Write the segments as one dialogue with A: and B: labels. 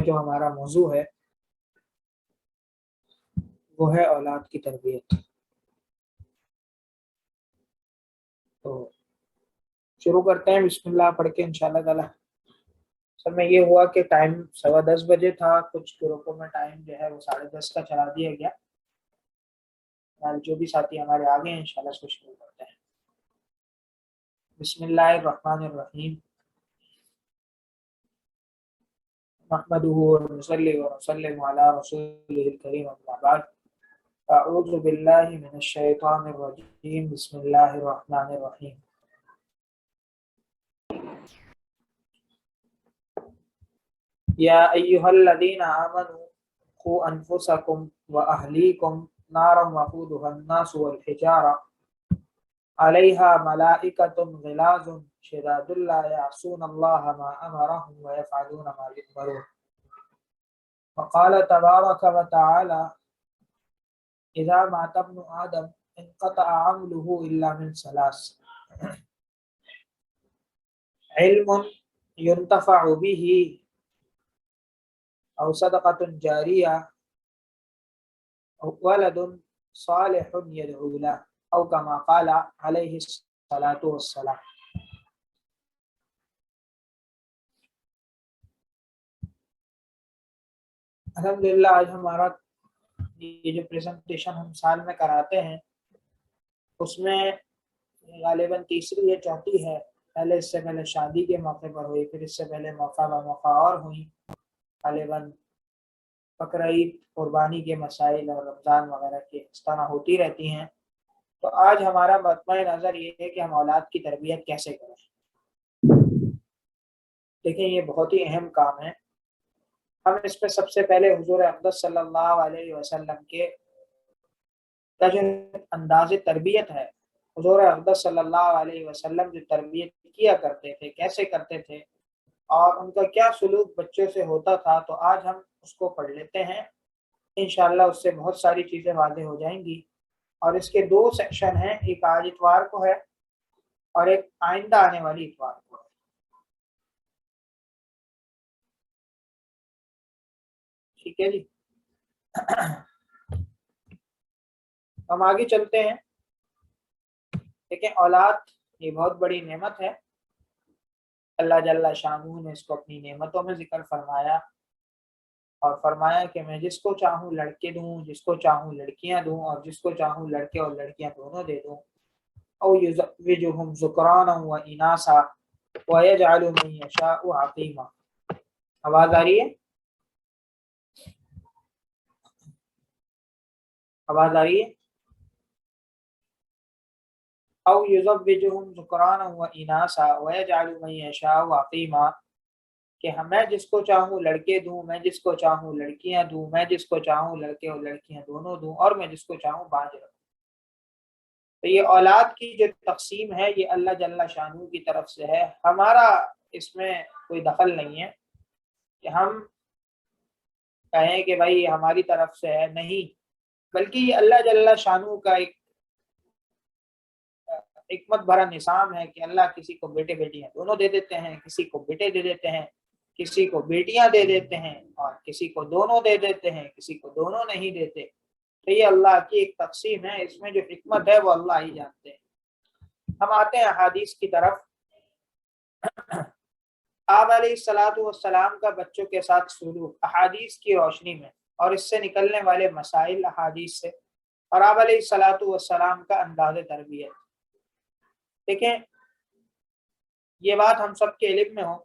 A: جو ہمارا موضوع ہے وہ ہے اولاد کی تربیت. تو شروع کرتے ہیں بسم اللہ پڑھ کے انشاءاللہ تعالی. سر میں یہ ہوا کہ ٹائم 10:15 بجے تھا، کچھ گروپوں میں ٹائم جو ہے وہ 10:30 کا چلا دیا گیا. جو بھی ساتھی ہمارے آگے ہیں انشاءاللہ اس کو شروع کرتے ہیں. بسم اللہ الرحمن الرحیم. نحمده ونصلي ونسلم على رسوله الكريم اما بعد. اعوذ باللہ من الشیطان الرجیم. بسم اللہ الرحمن الرحیم. یا ایھا الذین آمنوا قوا انفسکم واہلیکم نارا وقودها الناس والحجارہ علیہا ملائکۃ غلاظ شداد لا یعصون اللہ ما امرهم ویفعلون ما یؤمرون. وقال تبارک وتعالی اذا مات ابن آدم انقطع عمله الا من ثلاث: علم ينتفع به او صدقۃ جاریہ او ولد صالح يدعو له او كما قال علیہ الصلاۃ والسلام. الحمدللہ آج ہمارا یہ جو پریزنٹیشن ہم سال میں کراتے ہیں اس میں غالباً تیسری یا چوتھی ہے. پہلے اس سے پہلے شادی کے موقع پر ہوئی، پھر اس سے پہلے موقع بہ موقع اور ہوئی. غالباً بقرعید، قربانی کے مسائل اور رمضان وغیرہ کی اس طرح ہوتی رہتی ہیں. تو آج ہمارا مطمع نظر یہ ہے کہ ہم اولاد کی تربیت کیسے کریں. دیکھیں یہ بہت ہی اہم کام ہے. ہم اس پہ سب سے پہلے حضور اقدس صلی اللہ علیہ وسلم کے کا جو انداز تربیت ہے، حضور اقدس صلی اللہ علیہ وسلم جو تربیت کیا کرتے تھے، کیسے کرتے تھے اور ان کا کیا سلوک بچوں سے ہوتا تھا، تو آج ہم اس کو پڑھ لیتے ہیں. انشاءاللہ اس سے بہت ساری چیزیں واضح ہو جائیں گی. اور اس کے دو سیکشن ہیں، ایک آج اتوار کو ہے اور ایک آئندہ آنے والی اتوار کو ہے. ٹھیک ہے جی. ہم آگے چلتے ہیں. دیکھیں اولاد یہ بہت بڑی نعمت ہے. اللہ جل شانہ نے اس کو اپنی نعمتوں میں ذکر فرمایا اور فرمایا کہ میں جس کو چاہوں لڑکے دوں، جس کو چاہوں لڑکیاں دوں، اور جس کو چاہوں لڑکے اور لڑکیاں دونوں دے دوں. او یزوجہم ذکرانا و اناسا ویجعل من یشاء عقیما. آواز آ رہی ہے؟ آواز آ رہی ہے؟ او یزوجہم ذکرانا و اناسا ویجعل من یشاء عقیما، کہ میں جس کو چاہوں لڑکے دوں، میں جس کو چاہوں لڑکیاں دوں، میں جس کو چاہوں لڑکے اور لڑکیاں دونوں دوں، اور میں جس کو چاہوں باز رکھوں. تو یہ اولاد کی جو تقسیم ہے یہ اللہ جل شانہ کی طرف سے ہے. ہمارا اس میں کوئی دخل نہیں ہے کہ ہم کہیں کہ بھائی ہماری طرف سے ہے، نہیں، بلکہ یہ اللہ جل شانہ کا ایک حکمت بھرا نظام ہے کہ اللہ کسی کو بیٹے بیٹیاں دونوں دے دیتے ہیں، کسی کو بیٹے دے دیتے ہیں، کسی کو بیٹیاں دے دیتے ہیں، اور کسی کو دونوں دے دیتے ہیں، کسی کو دونوں نہیں دیتے. تو یہ اللہ کی ایک تقسیم ہے، اس میں جو حکمت ہے وہ اللہ ہی جانتے ہیں. ہم آتے ہیں احادیث کی طرف. آپ علیہ الصلاۃ والسلام کا بچوں کے ساتھ سلوک احادیث کی روشنی میں اور اس سے نکلنے والے مسائل احادیث سے، اور آپ علیہ الصلاۃ والسلام کا انداز تربیت. دیکھیں یہ بات ہم سب کے علم میں ہو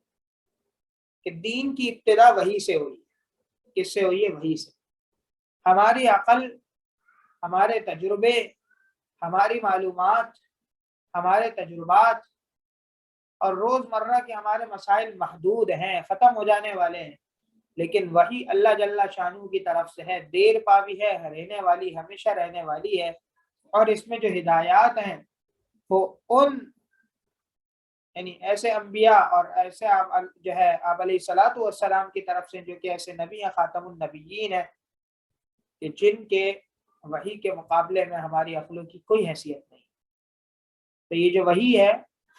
A: کہ دین کی ابتدا وحی سے ہوئی. کس سے ہوئی ہے؟ وحی سے. ہماری عقل، ہمارے تجربے، ہماری معلومات، ہمارے تجربات اور روزمرہ کے ہمارے مسائل محدود ہیں، ختم ہو جانے والے ہیں. لیکن وحی اللہ جل شانہ کی طرف سے ہے، دیر پا بھی ہے، رہنے والی، ہمیشہ رہنے والی ہے. اور اس میں جو ہدایات ہیں وہ ان یعنی ایسے انبیاء اور ایسے جو ہے آپ علیہ الصلاۃ والسلام کی طرف سے جو کہ ایسے نبی ہیں، خاتم النبیین ہیں، کہ جن کے وحی کے مقابلے میں ہماری عقلوں کی کوئی حیثیت نہیں. تو یہ جو وحی ہے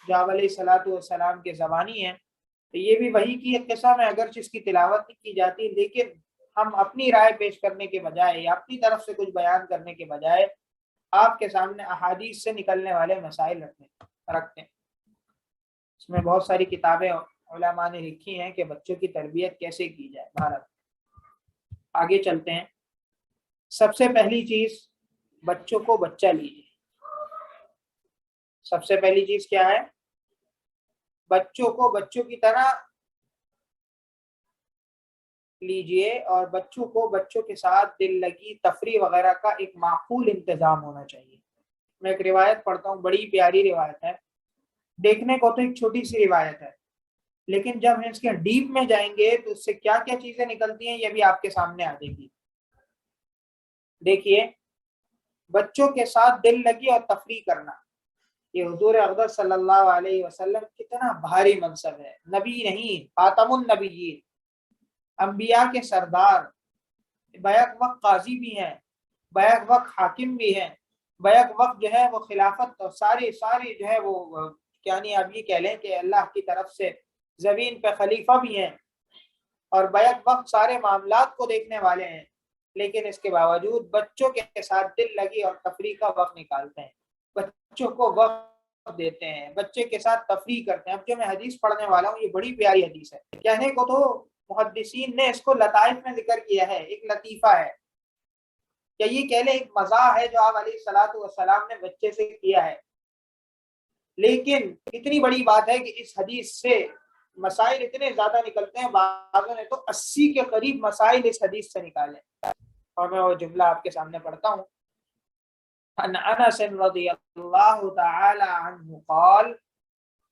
A: جو آپ علیہ الصلاۃ والسلام کے زبانی ہے تو یہ بھی وحی کی ایک قسم ہے، اگرچہ اس کی تلاوت نہیں کی جاتی، لیکن ہم اپنی رائے پیش کرنے کے بجائے یا اپنی طرف سے کچھ بیان کرنے کے بجائے آپ کے سامنے احادیث سے نکلنے والے مسائل رکھتے ہیں۔ اس میں بہت ساری کتابیں علماء نے لکھی ہیں کہ بچوں کی تربیت کیسے کی جائے۔ بھارت آگے چلتے ہیں۔ سب سے پہلی چیز، بچوں کو بچہ لیجیے۔ سب سے پہلی چیز کیا ہے؟ بچوں کو بچوں کی طرح لیجئے، اور بچوں کو بچوں کے ساتھ دل لگی تفریح وغیرہ کا ایک معقول انتظام ہونا چاہیے۔ میں ایک روایت پڑھتا ہوں، بڑی پیاری روایت ہے، دیکھنے کو تو ایک چھوٹی سی روایت ہے، لیکن جب ہم اس کے ڈیپ میں جائیں گے تو اس سے کیا کیا چیزیں نکلتی ہیں یہ بھی آپ کے سامنے آ جائے گی۔ دیکھیے، بچوں کے ساتھ دل لگی اور تفریح کرنا، یہ حضور اقدس صلی اللہ علیہ وسلم کتنا بھاری منصب ہے۔ نبی نہیں، خاتم النبیین، انبیاء کے سردار، بیک وقت قاضی بھی ہیں، بیک وقت حاکم بھی ہیں، بیک وقت جو ہے وہ خلافت اور ساری جو ہے وہ یعنی آپ یہ کہہ لیں کہ اللہ کی طرف سے زمین پہ خلیفہ بھی ہیں، اور بیک وقت سارے معاملات کو دیکھنے والے ہیں، لیکن اس کے باوجود بچوں کے ساتھ دل لگی اور تفریح کا وقت نکالتے ہیں، بچوں کو وقت دیتے ہیں، بچے کے ساتھ تفریح کرتے ہیں۔ اب جو میں حدیث پڑھنے والا ہوں یہ بڑی پیاری حدیث ہے، کہنے کو تو محدثین نے اس کو لطائف میں ذکر کیا ہے، ایک لطیفہ ہے، یا یہ کہہ لیں ایک مزاح ہے جو آپ علیہ الصلوۃ والسلام نے بچے سے کیا ہے، لیکن اتنی بڑی بات ہے کہ اس حدیث سے مسائل اتنے زیادہ نکلتے ہیں، بعضوں نے تو 80 کے قریب مسائل اس حدیث سے نکالے، اور میں وہ جملہ آپ کے سامنے پڑھتا ہوں۔ ان انس رضی اللہ تعالی عنہ قال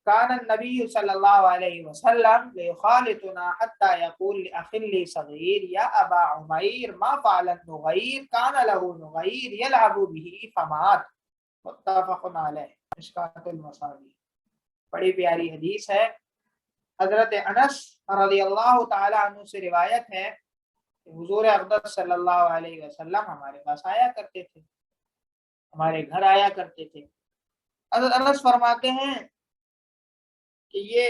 A: كان النبي صلى الله عليه وسلم ليخالطنا حتى يقول لأخ لي صغير يا أبا عمير ما فعل النغير كان له نغير يلعب به فمات، متفق علیہ، مشکوٰۃ المصابیح۔ بڑی پیاری حدیث ہے، حضرت انس رضی اللہ تعالی عنہ سے روایت ہے کہ حضور اقدس صلی اللہ علیہ وسلم ہمارے پاس آیا کرتے تھے، ہمارے گھر آیا کرتے تھے۔ حضرت انس فرماتے ہیں کہ یہ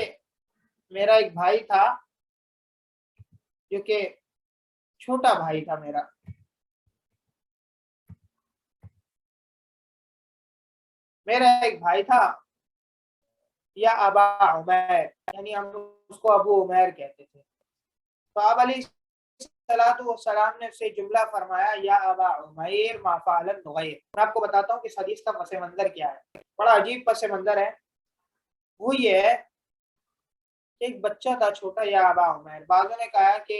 A: میرا ایک بھائی تھا جو کہ چھوٹا بھائی تھا، میرا ایک بھائی تھا، یا ابا عمیر، یعنی ہم اس کو ابو عمیر کہتے تھے۔ تو آپ علیہ الصلوۃ والسلام نے اسے جملہ فرمایا یا ابا عمیر ما فعل النغیر۔ میں آپ کو بتاتا ہوں کہ اس حدیث کا پس منظر کیا ہے، بڑا عجیب پس منظر ہے۔ وہ یہ ہے کہ ایک بچہ تھا چھوٹا، یا ابا عمیر، بعضوں نے کہا کہ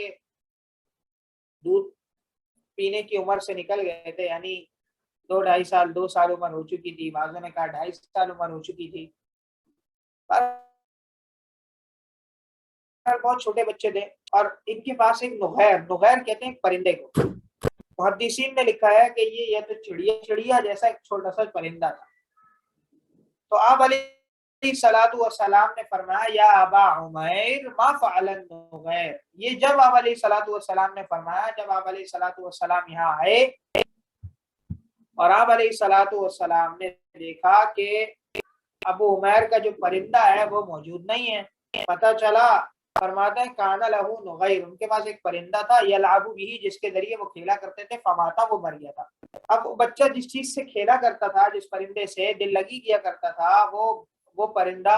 A: دودھ پینے کی عمر سے نکل گئے تھے، یعنی 2 سال عمر ہو چکی تھی، بعضوں نے کہا 2.5 سال عمر ہو چکی تھی، بہت چھوٹے بچے تھے، اور ان کے پاس ایک نغیر کہتے ہیں پرندے کو۔ محدثین نے لکھا ہے کہ یہ تو چڑیا جیسا ایک چھوٹا سا پرندہ تھا۔ تو آپ علیہ الصلوۃ والسلام نے فرمایا یا ابا عمیر ما فعل النغیر، یہ جب آپ علیہ الصلوۃ والسلام نے فرمایا، جب آپ علیہ الصلوۃ والسلام یہاں آئے اور آپ علیہ الصلوۃ والسلام نے دیکھا کہ ابو عمیر کا جو پرندہ ہے وہ موجود نہیں ہے، پتہ چلا، فرماتے ہیں کانا لہو نغیر، ان کے پاس ایک پرندہ تھا، یلعب بھی، جس کے ذریعے وہ کھیلا کرتے تھے، فماتا، وہ مر گیا تھا۔ اب بچہ جس چیز سے کھیلا کرتا تھا، جس پرندے سے دل لگی کیا کرتا تھا، وہ پرندہ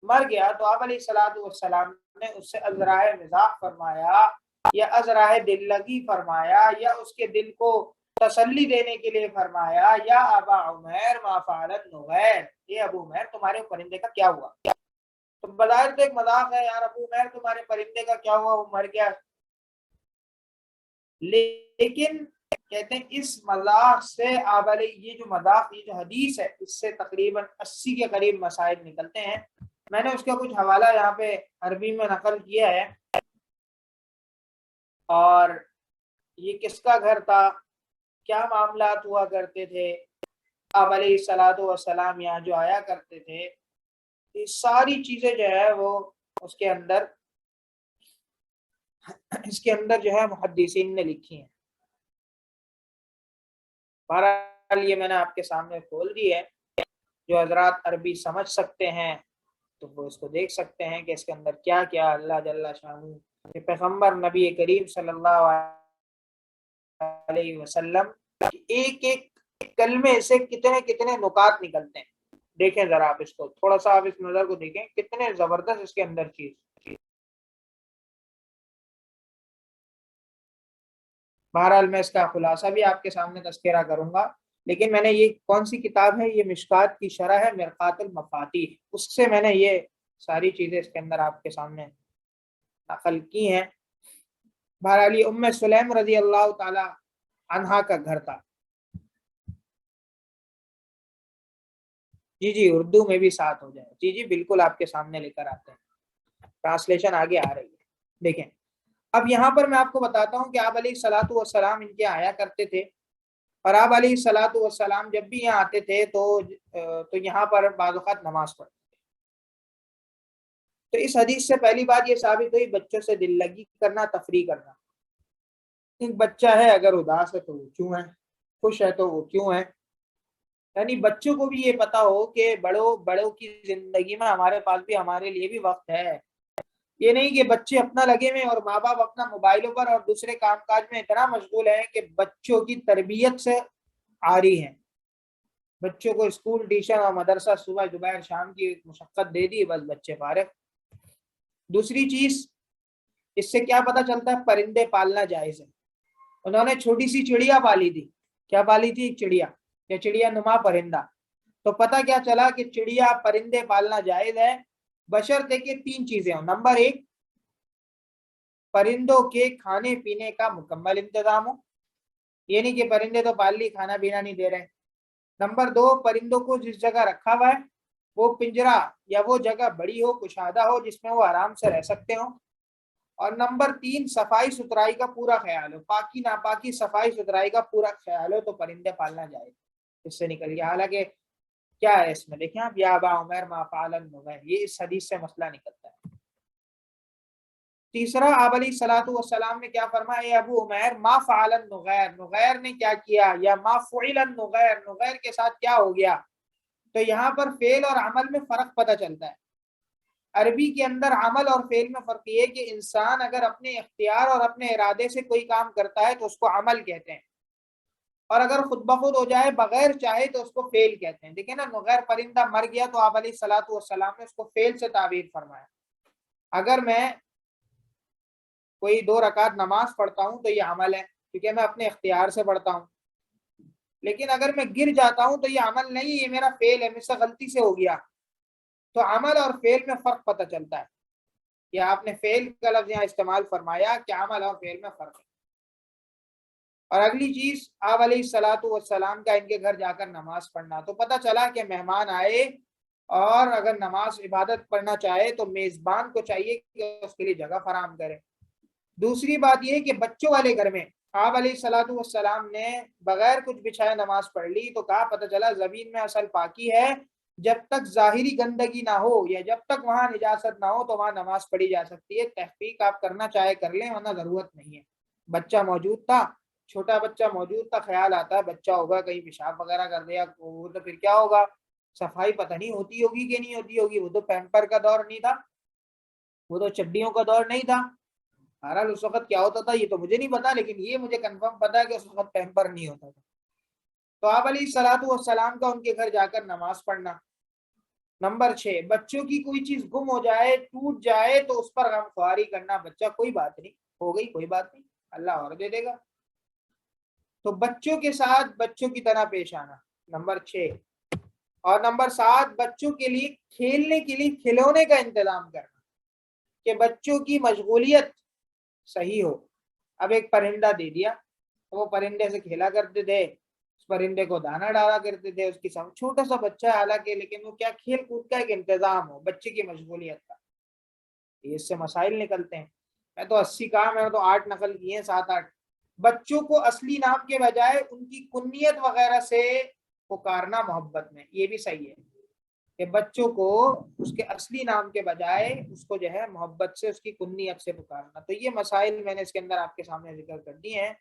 A: مر گیا، تو آپ علیہ الصلوۃ والسلام نے اس سے ازرائے مزاح فرمایا یا ازرائے دل لگی فرمایا یا اس کے دل کو تسلی دینے کے لیے فرمایا یا ابا عمیر ما فعل النغیر، یہ ابو عمیر تمہارے پرندے کا کیا ہوا؟ تو بظاہر تو ایک مذاق ہے، یار ابو عمیر تمہارے پرندے کا کیا ہوا، وہ مر گیا، لیکن کہتے ہیں اس مذاق سے آپ علیہ، یہ جو مذاق، یہ جو حدیث ہے، اس سے تقریباً 80 کے قریب مسائل نکلتے ہیں۔ میں نے اس کا کچھ حوالہ یہاں پہ عربی میں نقل کیا ہے، اور یہ کس کا گھر تھا، کیا معاملات ہوا کرتے تھے، آپ علیہ الصلوۃ والسلام یہاں جو آیا کرتے تھے، یہ ساری چیزیں جو ہے وہ اس کے اندر جو ہے محدثین نے لکھی ہیں۔ بہرحال یہ میں نے آپ کے سامنے کھول دی ہے، جو حضرات عربی سمجھ سکتے ہیں تو وہ اس کو دیکھ سکتے ہیں کہ اس کے اندر کیا کیا اللہ جل شانہ کہ پیغمبر نبی کریم صلی اللہ علیہ وسلم ایک ایک کلمے سے کتنے کتنے نکات نکلتے ہیں. دیکھیں ذرا آپ اس کو، تھوڑا سا آپ اس نظر کو دیکھیں، کتنے زبردست اس کے اندر چیز. بہرحال میں اس کا خلاصہ بھی آپ کے سامنے تذکرہ کروں گا، لیکن میں نے یہ کون سی کتاب ہے، یہ مشکات کی شرح ہے مرقات المفاتیح، اس سے میں نے یہ ساری چیزیں اس کے اندر آپ کے سامنے نقل کی ہیں. بہرحال یہ ام سلیم رضی اللہ تعالی عنہا کا گھر تھا. جی اردو میں بھی ساتھ ہو جائے. جی بالکل آپ کے سامنے لے کر آتے ہیں، ٹرانسلیشن آگے آ رہی ہے. دیکھیں اب یہاں پر میں آپ کو بتاتا ہوں کہ آپ علیہ الصلوۃ والسلام ان کے آیا کرتے تھے، اور آپ علیہ الصلوۃ والسلام جب بھی یہاں آتے تھے تو یہاں پر بعض اوقات نماز پڑھتے. تو اس حدیث سے پہلی بات یہ ثابت ہوئی بچوں سے دل لگی کرنا، تفریح کرنا. ایک بچہ ہے اگر اداس ہے تو وہ کیوں ہے، خوش ہے تو وہ کیوں ہے. یعنی بچوں کو بھی یہ پتا ہو کہ بڑوں کی زندگی میں ہمارے پاس بھی ہمارے لیے بھی وقت ہے. یہ نہیں کہ بچے اپنا لگے ہوئے اور ماں باپ اپنا موبائلوں پر اور دوسرے کام کاج میں اتنا مشغول ہیں کہ بچوں کی تربیت سے عاری ہیں. بچوں کو اسکول ٹیوشن اور مدرسہ صبح دوپہر شام کی مشقت دے دی، بس بچے فارغ. دوسری چیز اس سے کیا پتہ چلتا ہے، پرندے پالنا جائز ہے. انہوں نے چھوٹی سی چڑیا پالی تھی. کیا پالی تھی؟ ایک چڑیا یا چڑیا نما پرندہ. تو پتہ کیا چلا کہ چڑیا پرندے پالنا جائز ہے بشرطے کہ تین چیزیں ہوں. نمبر ایک، پرندوں کے کھانے پینے کا مکمل انتظام ہو، یہ نہیں کہ پرندے تو پال لی کھانا پینا نہیں دے رہے. نمبر دو، پرندوں کو جس جگہ رکھا ہوا ہے وہ پنجرا یا وہ جگہ بڑی ہو، کشادہ ہو، جس میں وہ آرام سے رہ سکتے ہوں. اور نمبر تین، صفائی ستھرائی کا پورا خیال ہو، پاکی ناپاکی صفائی ستھرائی کا پورا خیال ہو تو پرندے پالنا جائے. اس سے نکل گیا. حالانکہ کیا ہے اس میں دیکھیں آپ، یا ابا عمیر ما فعل النغیر، یہ اس حدیث سے مسئلہ نکلتا ہے. تیسرا، آپ علیہ الصلوۃ والسلام نے کیا فرمایا، اے ابو عمیر ما فعل النغیر، نغیر نے کیا کیا، یا ما فعل النغیر، نغیر کے ساتھ کیا ہو گیا. تو یہاں پر فعل اور عمل میں فرق پتہ چلتا ہے. عربی کے اندر عمل اور فعل میں فرق یہ ہے کہ انسان اگر اپنے اختیار اور اپنے ارادے سے کوئی کام کرتا ہے تو اس کو عمل کہتے ہیں، اور اگر خود بخود ہو جائے بغیر چاہے تو اس کو فعل کہتے ہیں. دیکھیں نا، نغیر پرندہ مر گیا تو آپ علیہ الصلوۃ والسلام نے اس کو فعل سے تعبیر فرمایا. اگر میں کوئی 2 رکعت نماز پڑھتا ہوں تو یہ عمل ہے کیونکہ میں اپنے اختیار سے پڑھتا ہوں. لیکن اگر میں گر جاتا ہوں تو یہ عمل نہیں، یہ میرا فعل ہے، مجھ سے غلطی سے ہو گیا. تو عمل اور فعل میں فرق پتہ چلتا ہے. یا آپ نے فعل کا لفظ یہاں استعمال فرمایا کہ عمل اور فعل میں فرق ہے. اور اگلی چیز، آپ علیہ الصلوۃ والسلام کا ان کے گھر جا کر نماز پڑھنا. تو پتہ چلا کہ مہمان آئے اور اگر نماز عبادت پڑھنا چاہے تو میزبان کو چاہیے کہ اس کے لیے جگہ فراہم کرے. دوسری بات یہ کہ بچوں والے گھر میں آپ علیہ الصلوۃ والسلام نے بغیر کچھ بچھائے نماز پڑھ لی تو کہا پتہ چلا زمین میں اصل پاکی ہے، جب تک ظاہری گندگی نہ ہو یا جب تک وہاں نجاست نہ ہو تو وہاں نماز پڑھی جا سکتی ہے. تحقیق آپ کرنا چاہے کر لیں ورنہ ضرورت نہیں ہے. بچہ موجود تھا، چھوٹا بچہ موجود تھا، خیال آتا ہے بچہ ہوگا کہیں پیشاب وغیرہ کر دیا وہ تو پھر کیا ہوگا، صفائی پتہ نہیں ہوتی ہوگی کہ نہیں ہوتی ہوگی. وہ تو پیمپر کا دور نہیں تھا، وہ تو چڈیوں کا دور نہیں تھا. بہرحال اس وقت کیا ہوتا تھا یہ تو مجھے نہیں پتا، لیکن یہ مجھے کنفرم پتا ہے کہ اس وقت پیمپر نہیں ہوتا تھا. تو آپ علیہ الصلوۃ والسلام کا ان کے گھر جا کر نماز پڑھنا. نمبر 6، بچوں کی کوئی چیز گم ہو جائے ٹوٹ جائے تو اس پر غم خواری کرنا. بچہ کوئی بات نہیں، ہو گئی کوئی بات نہیں، اللہ اور دے دے گا. تو بچوں کے ساتھ بچوں کی طرح پیش آنا، نمبر 6. اور نمبر 7، بچوں کے لیے کھیلنے کے لیے کھلونے کا انتظام کرنا کہ بچوں کی مشغولیت صحیح ہو. اب ایک پرندہ دے دیا، وہ پرندے سے کھیلا کرتے تھے، اس پرندے کو دانا ڈالا کرتے تھے، اس کی چھوٹا سا بچہ ہے حالانکہ، لیکن وہ کیا کھیل کود کا ایک انتظام ہو بچے کی مشغولیت کا. اس سے مسائل نکلتے ہیں. میں تو 80 کہا، میں تو 8 نقل کیے ہیں، 7-8. بچوں کو اصلی نام کے بجائے ان کی کنیت وغیرہ سے پکارنا محبت میں، یہ بھی صحیح ہے کہ بچوں کو اس کے اصلی نام کے بجائے اس کو جو ہے محبت سے اس کی کنیت سے پکارنا. تو یہ مسائل میں نے اس کے اندر آپ کے سامنے ذکر کر دیے ہیں.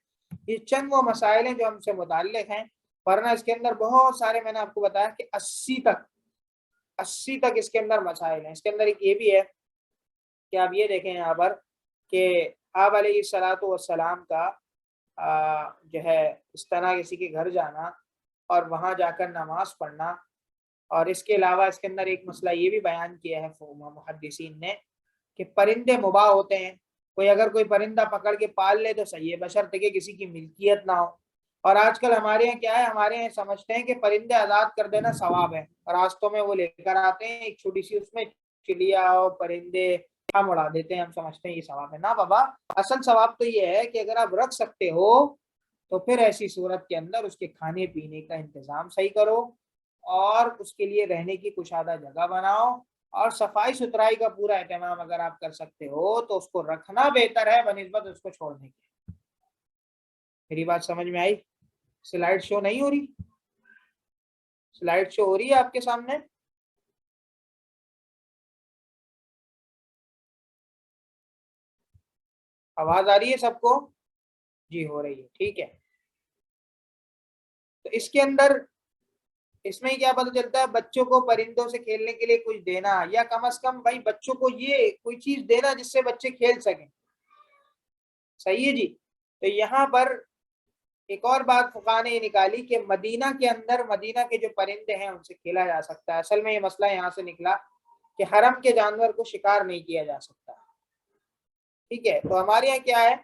A: یہ چند وہ مسائل ہیں جو ہم سے متعلق ہیں، ورنہ اس کے اندر بہت سارے میں نے آپ کو بتایا کہ 80 تک 80 تک اس کے اندر مسائل ہیں. اس کے اندر ایک یہ بھی ہے کہ آپ یہ دیکھیں یہاں پر کہ آپ علیہ الصلوۃ والسلام کا جو ہے اس طرح کسی کے گھر جانا اور وہاں جا کر نماز پڑھنا. اور اس کے علاوہ اس کے اندر ایک مسئلہ یہ بھی بیان کیا ہے محدثین نے کہ پرندے مباح ہوتے ہیں. کوئی اگر کوئی پرندہ پکڑ کے پال لے تو صحیح ہے بشرطے کہ کسی کی ملکیت نہ ہو. اور آج کل ہمارے یہاں کیا ہے, ہمارے یہاں سمجھتے ہیں کہ پرندے آزاد کر دینا ثواب ہے, راستوں میں وہ لے کر آتے ہیں ایک چھوٹی سی اس میں چڑیا اور پرندے ہم اڑا دیتے ہیں, ہم سمجھتے ہیں یہ ثواب ہے. نہ بابا, اصل ثواب تو یہ ہے کہ اگر آپ رکھ سکتے ہو تو پھر ایسی صورت کے اندر اس کے کھانے پینے کا انتظام صحیح کرو اور اس کے لیے رہنے کی کشادہ جگہ بناؤ اور صفائی ستھرائی کا پورا اہتمام اگر آپ کر سکتے ہو تو اس کو رکھنا بہتر ہے بنسبت اس کو چھوڑنے کے. میری بات سمجھ میں آئی؟ سلائیڈ شو نہیں ہو رہی؟ سلائیڈ شو ہو رہی ہے آپ کے سامنے؟ آواز آ رہی ہے سب کو؟ جی ہو رہی ہے, ٹھیک ہے. تو اس کے اندر اس میں کیا پتہ چلتا ہے, بچوں کو پرندوں سے کھیلنے کے لیے کچھ دینا, یا کم از کم بھائی بچوں کو یہ کوئی چیز دینا جس سے بچے کھیل سکیں. صحیح ہے جی. تو یہاں پر ایک اور بات فقہاء نے نکالی کہ مدینہ کے اندر مدینہ کے جو پرندے ہیں ان سے کھیلا جا سکتا ہے. اصل میں یہ مسئلہ یہاں سے نکلا کہ حرم کے جانور کو شکار نہیں کیا جا سکتا. ٹھیک ہے, تو ہمارے یہاں کیا ہے,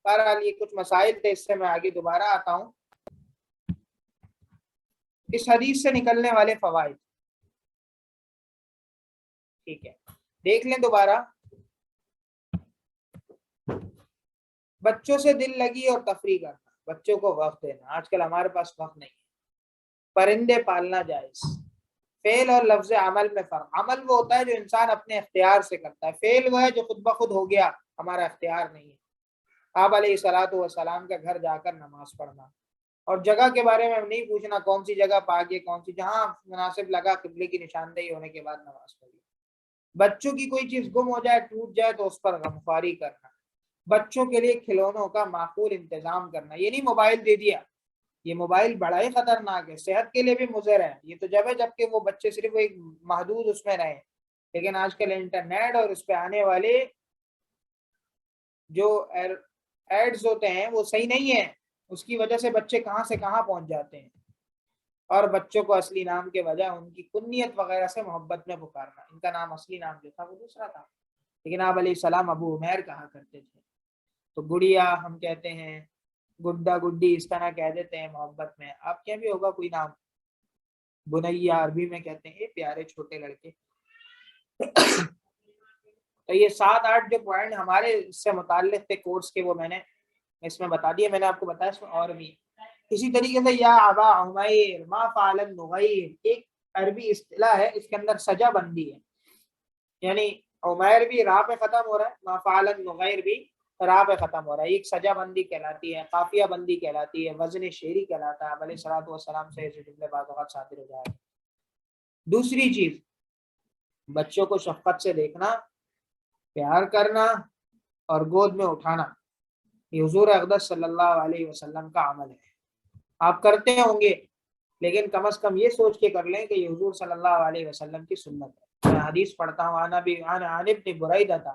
A: بہرحال یہ کچھ مسائل تھے, اس سے میں آگے دوبارہ آتا ہوں. اس حدیث سے نکلنے والے فوائد ٹھیک ہے دیکھ لیں دوبارہ. بچوں سے دل لگی اور تفریح کرنا, بچوں کو وقت دینا. آج کل ہمارے پاس وقت نہیں ہے. پرندے پالنا جائز. فعل اور لفظ عمل میں فرق. عمل وہ ہوتا ہے جو انسان اپنے اختیار سے کرتا ہے, فعل وہ ہے جو خود بخود ہو گیا, ہمارا اختیار نہیں ہے. آپ علیہ الصلوۃ والسلام کا گھر جا کر نماز پڑھنا, اور جگہ کے بارے میں نہیں پوچھنا کون سی جگہ پاک ہے کون سی, جہاں مناسب لگا قبلے کی نشاندہی ہونے کے بعد نماز پڑھی. بچوں کی کوئی چیز گم ہو جائے ٹوٹ جائے تو اس پر غمخواری کرنا. بچوں کے لیے کھلونوں کا معقول انتظام کرنا. یہ نہیں موبائل دے دیا, یہ موبائل بڑا ہی خطرناک ہے, صحت کے لیے بھی مضر ہے. یہ تو جب ہے جب کہ وہ بچے صرف ایک محدود اس میں رہیں, لیکن آج کل انٹرنیٹ اور اس پہ آنے والے جو ایڈز ہوتے ہیں وہ صحیح نہیں ہیں, اس کی وجہ سے بچے کہاں سے کہاں پہنچ جاتے ہیں. اور بچوں کو اصلی نام کے بجائے ان کی کنیت وغیرہ سے محبت میں پکارنا. ان کا نام اصلی نام جو تھا وہ دوسرا تھا, لیکن آپ علیہ السلام ابو عمیر کہا کرتے تھے. تو گڑیا ہم کہتے ہیں, گڈا گڈی اس طرح کہہ دیتے ہیں محبت میں. آپ کے بھی ہوگا کوئی نام, بنیا عربی میں کہتے ہیں, یہ پیارے چھوٹے لڑکے. تو یہ 7-8 جو پوائنٹ ہمارے اس سے متعلق تھے کورس کے, وہ میں نے اس میں بتا دیا. میں نے آپ کو بتایا اس میں اور بھی اسی طریقے سے یا ابا عمیر ما فعل النغیر, ایک عربی اصطلاح ہے, اس کے اندر سجا بندی ہے. یعنی عمیر بھی راہ پہ ختم ہو رہا ہے, ما فعل النغیر بھی راہ پہ ختم ہو رہا ہے. ایک سجا بندی کہلاتی ہے, قافیہ بندی کہلاتی ہے, وزن شعری کہلاتا ہے. علیہ الصلوۃ والسلام سے ایسے جملے بعض اوقات صادر ہو جائے. دوسری چیز, بچوں کو شفقت سے دیکھنا, پیار کرنا اور گود میں اٹھانا. یہ حضور اقدس صلی اللہ علیہ وسلم کا عمل ہے. آپ کرتے ہوں گے لیکن کم از کم یہ سوچ کے کر لیں کہ یہ حضور صلی اللہ علیہ وسلم کی سنت ہے. میں حدیث پڑھتا ہوں, عن ابن بریدہ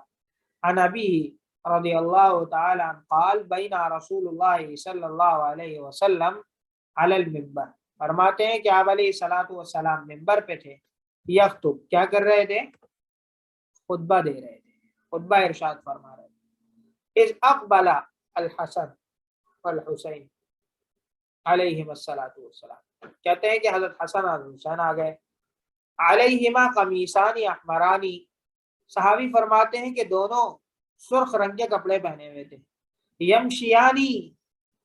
A: عن ابیہ رضی اللہ تعالی عنہ قال بین رسول اللہ صلی اللہ علیہ وسلم علی المنبر. فرماتے ہیں کہ آپ علیہ الصلوۃ والسلام منبر پہ تھے. یخطب, کیا کر رہے تھے؟ خطبہ دے رہے تھے, خطبہ ارشاد فرما رہے تھے. اذ اقبل الحسن والحسین علیہم الصلوۃ والسلام, کہتے ہیں کہ حضرت حسن اور حسین آ گئے. علیہما قمیصان احمرانی, صحابی فرماتے ہیں کہ دونوں سرخ رنگ کے کپڑے پہنے ہوئے تھے. یمشیانی,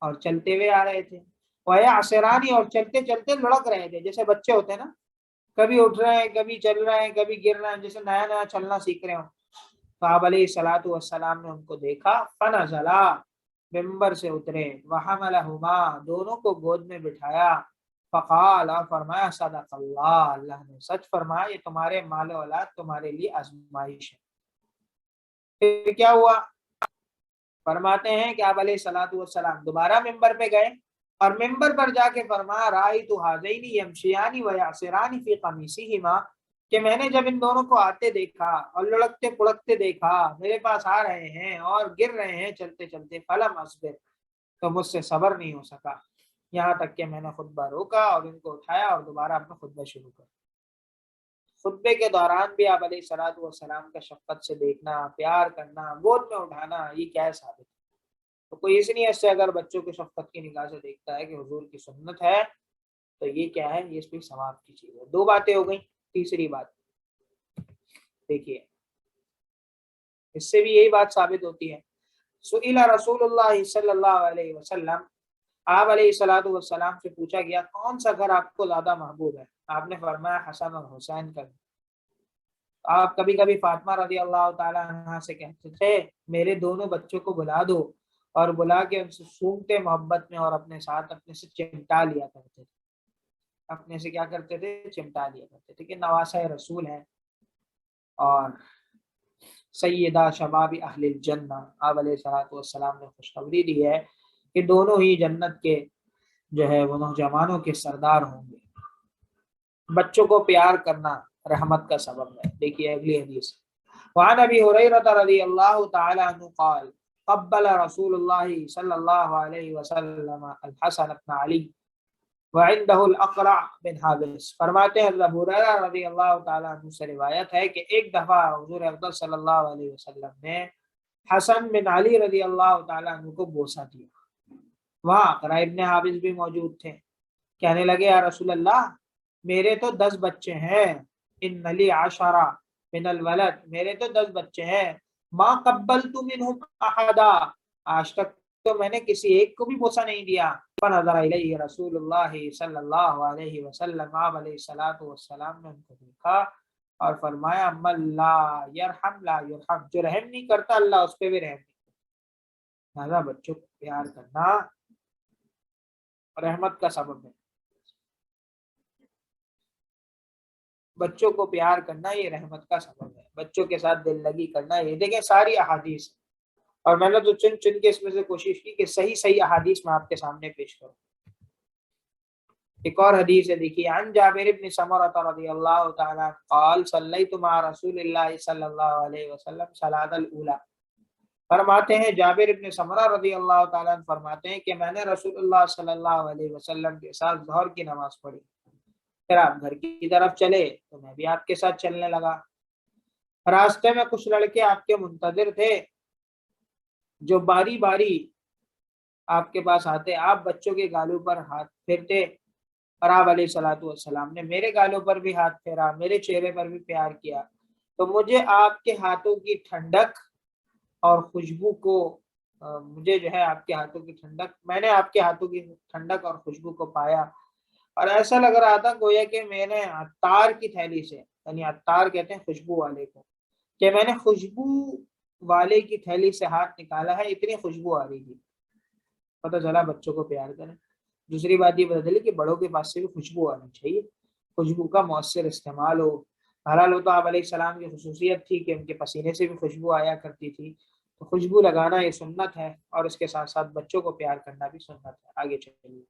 A: اور چلتے ہوئے آ رہے تھے. ویعصرانی, اور چلتے چلتے لڑک رہے تھے, جیسے بچے ہوتے ہیں نا, کبھی اٹھ رہے ہیں کبھی چل رہے ہیں کبھی گر رہے ہیں, جیسے نیا نیا چلنا سیکھ رہے ہوں. تو آپ علیہ الصلوۃ والسلام نے ان کو دیکھا, فنزلا, ممبر سے اترے, وحملہما, دونوں کو گود میں بٹھایا, فقال, فرمایا, صدق اللہ, اللہ نے سچ فرمایا, یہ تمہارے مال و اولاد تمہارے لیے آزمائش ہے. پھر کیا ہوا؟ فرماتے ہیں کہ آپ علیہ الصلوۃ والسلام دوبارہ ممبر پہ گئے اور ممبر پر جا کے فرمایا, رأیت ھذین یمشیان ویعصران فی قمیصہما کہ میں نے جب ان دونوں کو آتے دیکھا اور لڑکتے پڑکتے دیکھا، میرے پاس آ رہے ہیں اور گر رہے ہیں چلتے چلتے، فلم اصبر، تو مجھ سے صبر نہیں ہو سکا، یہاں تک کہ میں نے خطبہ روکا اور ان کو اٹھایا اور دوبارہ اپنا خطبہ شروع کر۔ خطبے کے دوران بھی آپ علیہ الصلوۃ والسلام کا شفقت سے دیکھنا، پیار کرنا، گود میں اٹھانا، یہ کیا ہے ثابت ہے؟ تو کوئی اس نہیں ایسے اگر بچوں کو شفقت کی نگاہ سے دیکھتا ہے کہ حضور کی سنت ہے، تو یہ کیا ہے؟ یہ اس پہ ثواب کی چیز ہے۔ دو باتیں ہو گئیں، تیسری بات دیکھیے، اس سے بھی یہی بات ثابت ہوتی ہے، سئل رسول اللہ صلی اللہ علیہ وسلم، آپ علیہ الصلوۃ والسلام سے پوچھا گیا کون سا گھر آپ کو زیادہ محبوب ہے؟ آپ نے فرمایا حسن اور حسین کا۔ آپ کبھی کبھی فاطمہ رضی اللہ تعالی عنہ سے کہتے تھے میرے دونوں بچوں کو بلا دو، اور بلا کے ان سے سونگتے محبت میں اور اپنے ساتھ اپنے سے چمٹا لیا کرتے تھے، اپنے سے کیا کرتے تھے؟ چمٹا لیا کرتے تھے، کہ نواسہ رسول ہیں اور سیدہ شباب اہل الجنہ، آپ علیہ الصلوۃ والسلام نے خوشخبری دی ہے کہ دونوں ہی جنت کے جو ہے وہ نوجوانوں کے سردار ہوں گے۔ بچوں کو پیار کرنا رحمت کا سبب ہے۔ دیکھیے اگلی حدیث، وعن ابی ہریرہ رضی اللہ تعالی عنہ قال قبل رسول اللہ صلی اللہ علیہ وسلم الحسن بن علی وعنده الاقرع بن حابس، فرماتے ہیں ابو ہریرہ رضی اللہ تعالی عنہ سے روایت ہے کہ ایک دفعہ حضور اکرم صلی اللہ علیہ وسلم نے حسن بن علی رضی اللہ تعالی عنہ کو بوسہ دیا۔ وہاں اقرع ابن حابس بھی موجود تھے۔ کہنے لگے یا رسول اللہ، میرے تو 10 بچے ہیں، ان لی 10 من الولد، میرے تو 10 بچے ہیں، ما قبلت منہم احدا، آج تک تو میں نے کسی ایک کو بھی بوسہ نہیں دیا۔ فنظر الیہ رسول اللہ صلی اللہ علیہ وسلم، آپ علیہ الصلوۃ والسلام نے ان کو دیکھا اور فرمایا من لا یرحم لا یرحم، جو رحم نہیں کرتا اللہ اس پہ بھی رحم نہیں کرتا۔ لہذا بچوں کو پیار کرنا رحمت کا سبب ہے، بچوں کو پیار کرنا یہ رحمت کا سبب ہے، بچوں کے ساتھ دل لگی کرنا۔ یہ دیکھیں ساری احادیث، اور میں نے تو چن چن کے اس میں سے کوشش کی کہ صحیح احادیث میں آپ کے سامنے پیش کروں۔ ایک اور حدیث ہے، دیکھیے، عن جابر بن سمرہ رضی اللہ تعالی عنہ قال صلیت مع رسول اللہ صلی اللہ علیہ وسلم صلاۃ الاولی، فرماتے ہیں جابر بن سمرہ رضی اللہ تعالی عنہ فرماتے ہیں کہ میں نے رسول اللہ صلی اللہ علیہ وسلم کے ساتھ ظہر کی نماز پڑھی، پھر آپ گھر کی طرف چلے تو میں بھی آپ کے ساتھ چلنے لگا۔ راستے میں کچھ لڑکے آپ کے منتظر تھے جو باری باری آپ کے پاس آتے، آپ بچوں کے گالوں پر ہاتھ پھیرتے، اور آپ علیہ الصلوۃ والسلام نے میرے گالوں پر بھی ہاتھ پھیرا، میرے چہرے پر بھی پیار کیا، تو مجھے آپ کے ہاتھوں کی ٹھنڈک اور خوشبو کو مجھے جو ہے آپ کے ہاتھوں کی ٹھنڈک، میں نے آپ کے ہاتھوں کی ٹھنڈک اور خوشبو کو پایا، اور ایسا لگ رہا تھا گویا کہ میں نے عطار کی تھیلی سے، یعنی عطار کہتے ہیں خوشبو والے کو، کہ میں نے خوشبو والے کی تھیلی سے ہاتھ نکالا ہے، اتنی خوشبو آ رہی تھی۔ پتہ چلا بچوں کو پیار کریں۔ دوسری بات یہ پتہ چلی کہ بڑوں کے پاس سے بھی خوشبو آنی چاہیے، خوشبو کا مؤثر استعمال ہو۔ بہرحال وہ تو آپ علیہ السلام کی خصوصیت تھی کہ ان کے پسینے سے بھی خوشبو آیا کرتی تھی، تو خوشبو لگانا یہ سنت ہے، اور اس کے ساتھ ساتھ بچوں کو پیار کرنا بھی سنت ہے۔ آگے چلیے،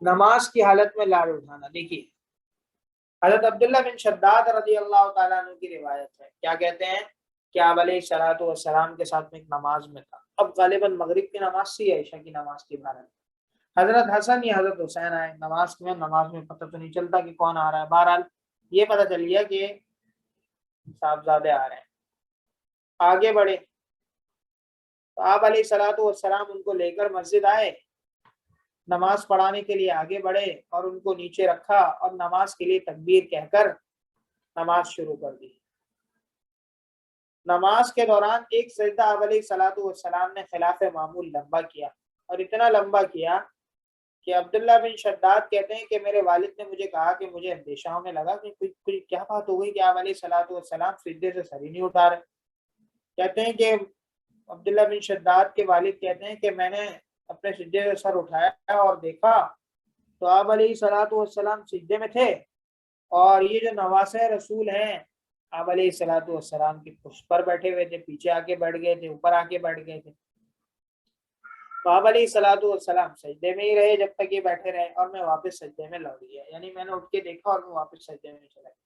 A: نماز کی حالت میں لاڑ اٹھانا۔ دیکھیے حضرت عبداللہ بن شداد رضی اللہ تعالیٰ عنہ کی روایت ہے، کیا کہتے ہیں کہ آپ علیہ الصلوۃ والسلام کے ساتھ میں ایک نماز میں تھا، اب غالباً مغرب کی نماز تھی، عشاء کی نماز کی بارہ، حضرت حسن یا حضرت حسین آئے نماز میں پتہ تو نہیں چلتا کہ کون آ رہا ہے، بہرحال یہ پتہ چل گیا کہ صاحبزادے آ رہے ہیں، آگے بڑھے تو آپ علیہ الصلوۃ والسلام ان کو لے کر مسجد آئے، نماز پڑھانے کے لیے آگے بڑھے اور ان کو نیچے رکھا اور نماز کے لیے تکبیر کہہ کر نماز شروع کر دی۔ نماز کے دوران ایک سجدہ آپ علیہ الصلوۃ والسلام نے خلاف معمول لمبا کیا، اور اتنا لمبا کیا کہ عبداللہ بن شداد کہتے ہیں کہ میرے والد نے مجھے کہا کہ مجھے اندیشہ ہونے لگا کہ کوئی کیا بات ہو گئی کہ آپ علیہ الصلوۃ والسلام سجدے سے سر ہی نہیں اٹھا رہے۔ کہتے ہیں کہ عبداللہ بن شداد کے والد کہتے ہیں کہ میں نے اپنے سجدے سے سر اٹھایا اور دیکھا تو آپ علیہ الصلوۃ والسلام سجدے میں تھے، اور یہ جو نواسہ رسول ہیں آپ علیہ الصلوۃ والسلام کے پشت پر بیٹھے ہوئے تھے، پیچھے آ کے بیٹھ گئے تھے، اوپر آ کے بیٹھ گئے تھے۔ تو آپ علیہ الصلوۃ والسلام سجدے میں ہی رہے جب تک یہ بیٹھے رہے، اور میں واپس سجدے میں لوٹ گیا، یعنی میں نے اٹھ کے دیکھا اور میں واپس سجدے میں چلا گیا۔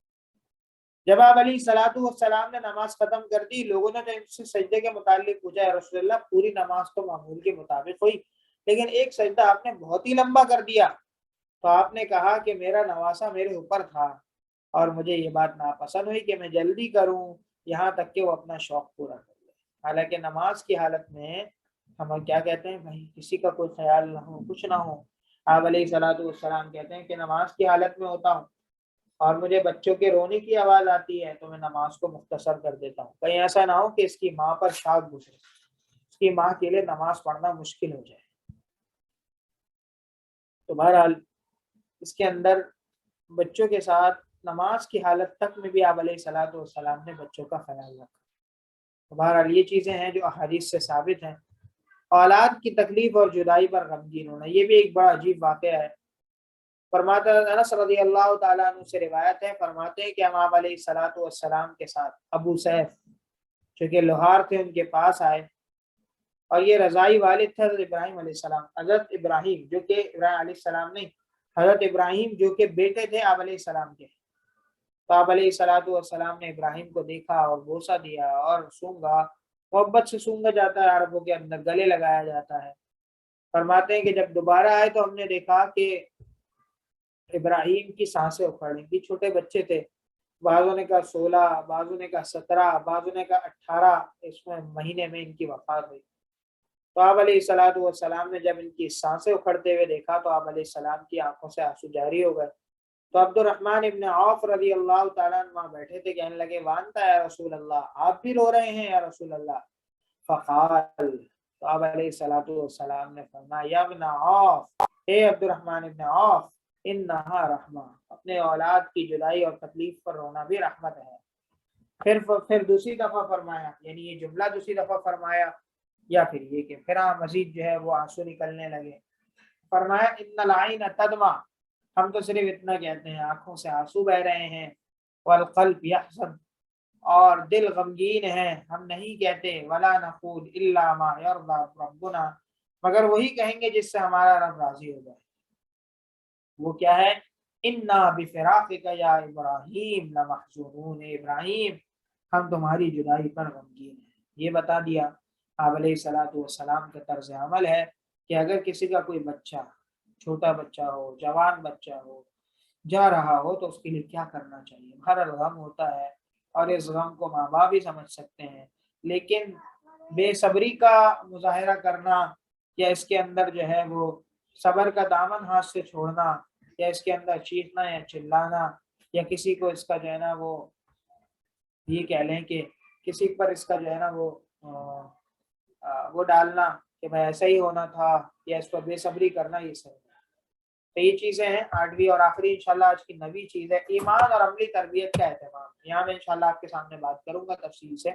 A: جب آپ علیہ الصلوۃ والسلام نے نماز ختم کر دی، لوگوں نے ان سے سجدے کے متعلق پوچھا، یا رسول اللہ پوری نماز تو معمول کے مطابق ہوئی، لیکن ایک سجدہ آپ نے بہت ہی لمبا کر دیا۔ تو آپ نے کہا کہ میرا نواسا میرے اوپر تھا اور مجھے یہ بات ناپسند ہوئی کہ میں جلدی کروں یہاں تک کہ وہ اپنا شوق پورا کر لے۔ حالانکہ نماز کی حالت میں ہم کیا کہتے ہیں، بھائی کسی کا کوئی خیال نہ ہو، کچھ نہ ہو۔ آپ علیہ الصلوۃ والسلام کہتے ہیں کہ نماز کی حالت میں ہوتا ہوں اور مجھے بچوں کے رونے کی آواز آتی ہے تو میں نماز کو مختصر کر دیتا ہوں، کہیں ایسا نہ ہو کہ اس کی ماں پر شاخ گزرے، اس کی ماں کے لیے نماز پڑھنا مشکل ہو جائے۔ تو بہرحال اس کے اندر بچوں کے ساتھ نماز کی حالت تک میں بھی آپ علیہ الصلوۃ والسلام نے بچوں کا خیال رکھا۔ تو بہرحال یہ چیزیں ہیں جو احادیث سے ثابت ہیں۔ اولاد کی تکلیف اور جدائی پر غمگین ہونا، یہ بھی ایک بڑا عجیب واقعہ ہے۔ فرماتا ہے انس رضی اللہ تعالیٰ عنہ سے روایت ہے، فرماتے ہیں کہ ہم آپ علیہ الصلوۃ والسلام کے ساتھ ابو سیف جو کہ لوہار تھے ان کے پاس آئے، اور یہ رضائی والد تھے حضرت ابراہیم علیہ السلام، حضرت ابراہیم جو کہ ابراہیم علیہ السلام نہیں، حضرت ابراہیم جو کہ بیٹے تھے آپ علیہ السلام کے۔ تو آپ علیہ الصلوۃ والسلام نے ابراہیم کو دیکھا اور بوسہ دیا اور سونگا، محبت سے سونگا جاتا ہے عربوں کے اندر، گلے لگایا جاتا ہے۔ فرماتے ہیں کہ جب دوبارہ آئے تو ہم نے دیکھا کہ ابراہیم کی سانسیں اکھڑ گئی، چھوٹے بچے تھے، بعضوں نے کہا 16، بعضوں نے کہا 17، بعضوں نے کہا 18 اس میں مہینے میں ان کی وفات ہوئی۔ تو آپ علیہ الصلوۃ والسلام نے جب ان کی سانسیں اکھڑتے ہوئے دیکھا تو آپ علیہ السلام کی آنکھوں سے آنسو جاری ہو گئے۔ تو عبد الرحمن ابن عوف رضی اللہ تعالیٰ عنہ وہاں بیٹھے تھے، کہنے لگے وانتا یا رسول اللہ، آپ بھی رو رہے ہیں یا رسول اللہ؟ فقال، تو آپ علیہ الصلوۃ والسلام نے فرمایا یا ابن عوف، اے عبد الرحمن ابن عوف، انہا رحمہ، اپنے اولاد کی جدائی اور تکلیف پر رونا بھی رحمت ہے۔ پھر دوسری دفعہ فرمایا، یعنی یہ جملہ دوسری دفعہ فرمایا یا پھر یہ کہ پھر مزید جو ہے وہ آنسو نکلنے لگے۔ فرمایا ان العین تدمع، ہم تو صرف اتنا کہتے ہیں آنکھوں سے آنسو بہ رہے ہیں، والقلب یحزن، اور دل غمگین ہے، ہم نہیں کہتے ولا نقول الا ما یرضی ربنا، مگر وہی کہیں گے جس سے ہمارا رب راضی ہو جائے۔ وہ کیا ہے؟ انا بفراقک یا ابراہیم لمحزونون، ابراہیم ہم تمہاری جدائی پر غمگین ہیں۔ یہ بتا دیا آپ علیہ الصلوۃ والسلام کا طرز عمل ہے کہ اگر کسی کا کوئی بچہ، چھوٹا بچہ ہو، جوان بچہ ہو، جا رہا ہو تو اس کے لیے کیا کرنا چاہیے۔ ہر غم ہوتا ہے اور اس غم کو ماں باپ بھی سمجھ سکتے ہیں، لیکن بے صبری کا مظاہرہ کرنا یا اس کے اندر جو ہے وہ صبر کا دامن ہاتھ سے چھوڑنا یا اس کے اندر چیخنا یا چلانا یا کسی کو اس کا جو ہے نا یہ کہہ لیں کہ کسی پر اس کا جو ہے نا وہ ڈالنا کہ بھائی ایسا ہی ہونا تھا یا اس پر بے صبری کرنا، یہ صحیح ہے۔ تو یہ چیزیں ہیں۔ آٹھویں اور آخری انشاءاللہ آج کی نویں چیز ہے ایمان اور عملی تربیت کا اہتمام۔ یہاں میں انشاءاللہ آپ کے سامنے بات کروں گا تفصیل سے۔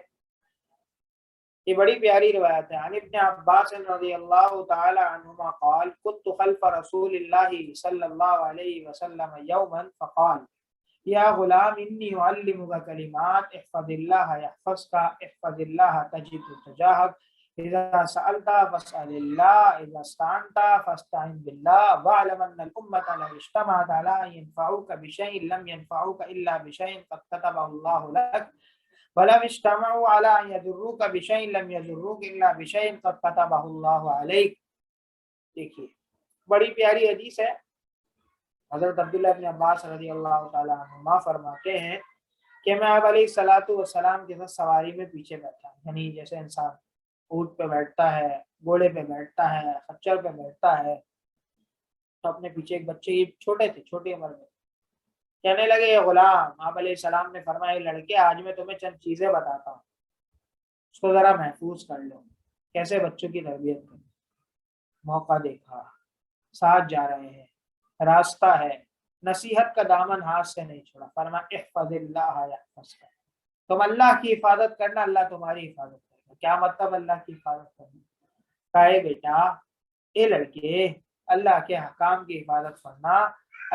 A: یہ بڑی پیاری روایت ہے۔ عن ابن عباس رضی اللہ تعالی عنہما قال كنت خلف رسول اللہ صلی اللہ علیہ وسلم یوما فقال یا غلام انی اعلمک کلمات احفظ اللہ یحفظک احفظ اللہ تجد تجاہک اذا سألت فاسأل اللہ اذا استعنت فاستعن باللہ واعلم ان الامة لو اجتمعت على ان ينفعوك بشيء لم ينفعوك الا بشيء قد كتبه الله لك وَلَمْ اجْتَمَعُوا عَلَىٰ أَن يَضُرُّوكَ بِشَيْءٍ لَمْ يَضُرُّوكَ إِلَّا بِشَيْءٍ قَدْ كَتَبَهُ اللَّهُ عَلَيْكَ۔ دیکھیے بڑی پیاری حدیث ہے۔ حضرت عبداللہ بن عباس رضی اللہ تعالیٰ عنہما فرماتے ہیں کہ میں آپ علیہ الصلوۃ والسلام کے ساتھ سواری میں پیچھے بیٹھا، یعنی جیسے انسان اونٹ پہ بیٹھتا ہے، گھوڑے پہ بیٹھتا ہے، خچر پہ بیٹھتا ہے، تو اپنے پیچھے ایک بچے، یہ چھوٹے تھے، چھوٹی عمر میں، کہنے لگے یہ غلام، آپ علیہ السلام نے فرمایا لڑکے آج میں تمہیں چند چیزیں بتاتا ہوں، اس کو ذرا محفوظ کر لو۔ کیسے بچوں کی تربیت کریں۔ موقع دیکھا، ساتھ جا رہے ہیں، راستہ ہے، نصیحت کا دامن ہاتھ سے نہیں چھوڑا۔ فرمایا احفظ اللہ یحفظک، تم اللہ کی حفاظت کرنا، اللہ تمہاری حفاظت کرے گا۔ کیا مطلب اللہ کی حفاظت کرنا؟ کہے بیٹا، اے لڑکے، اللہ کے حکام کی حفاظت کرنا،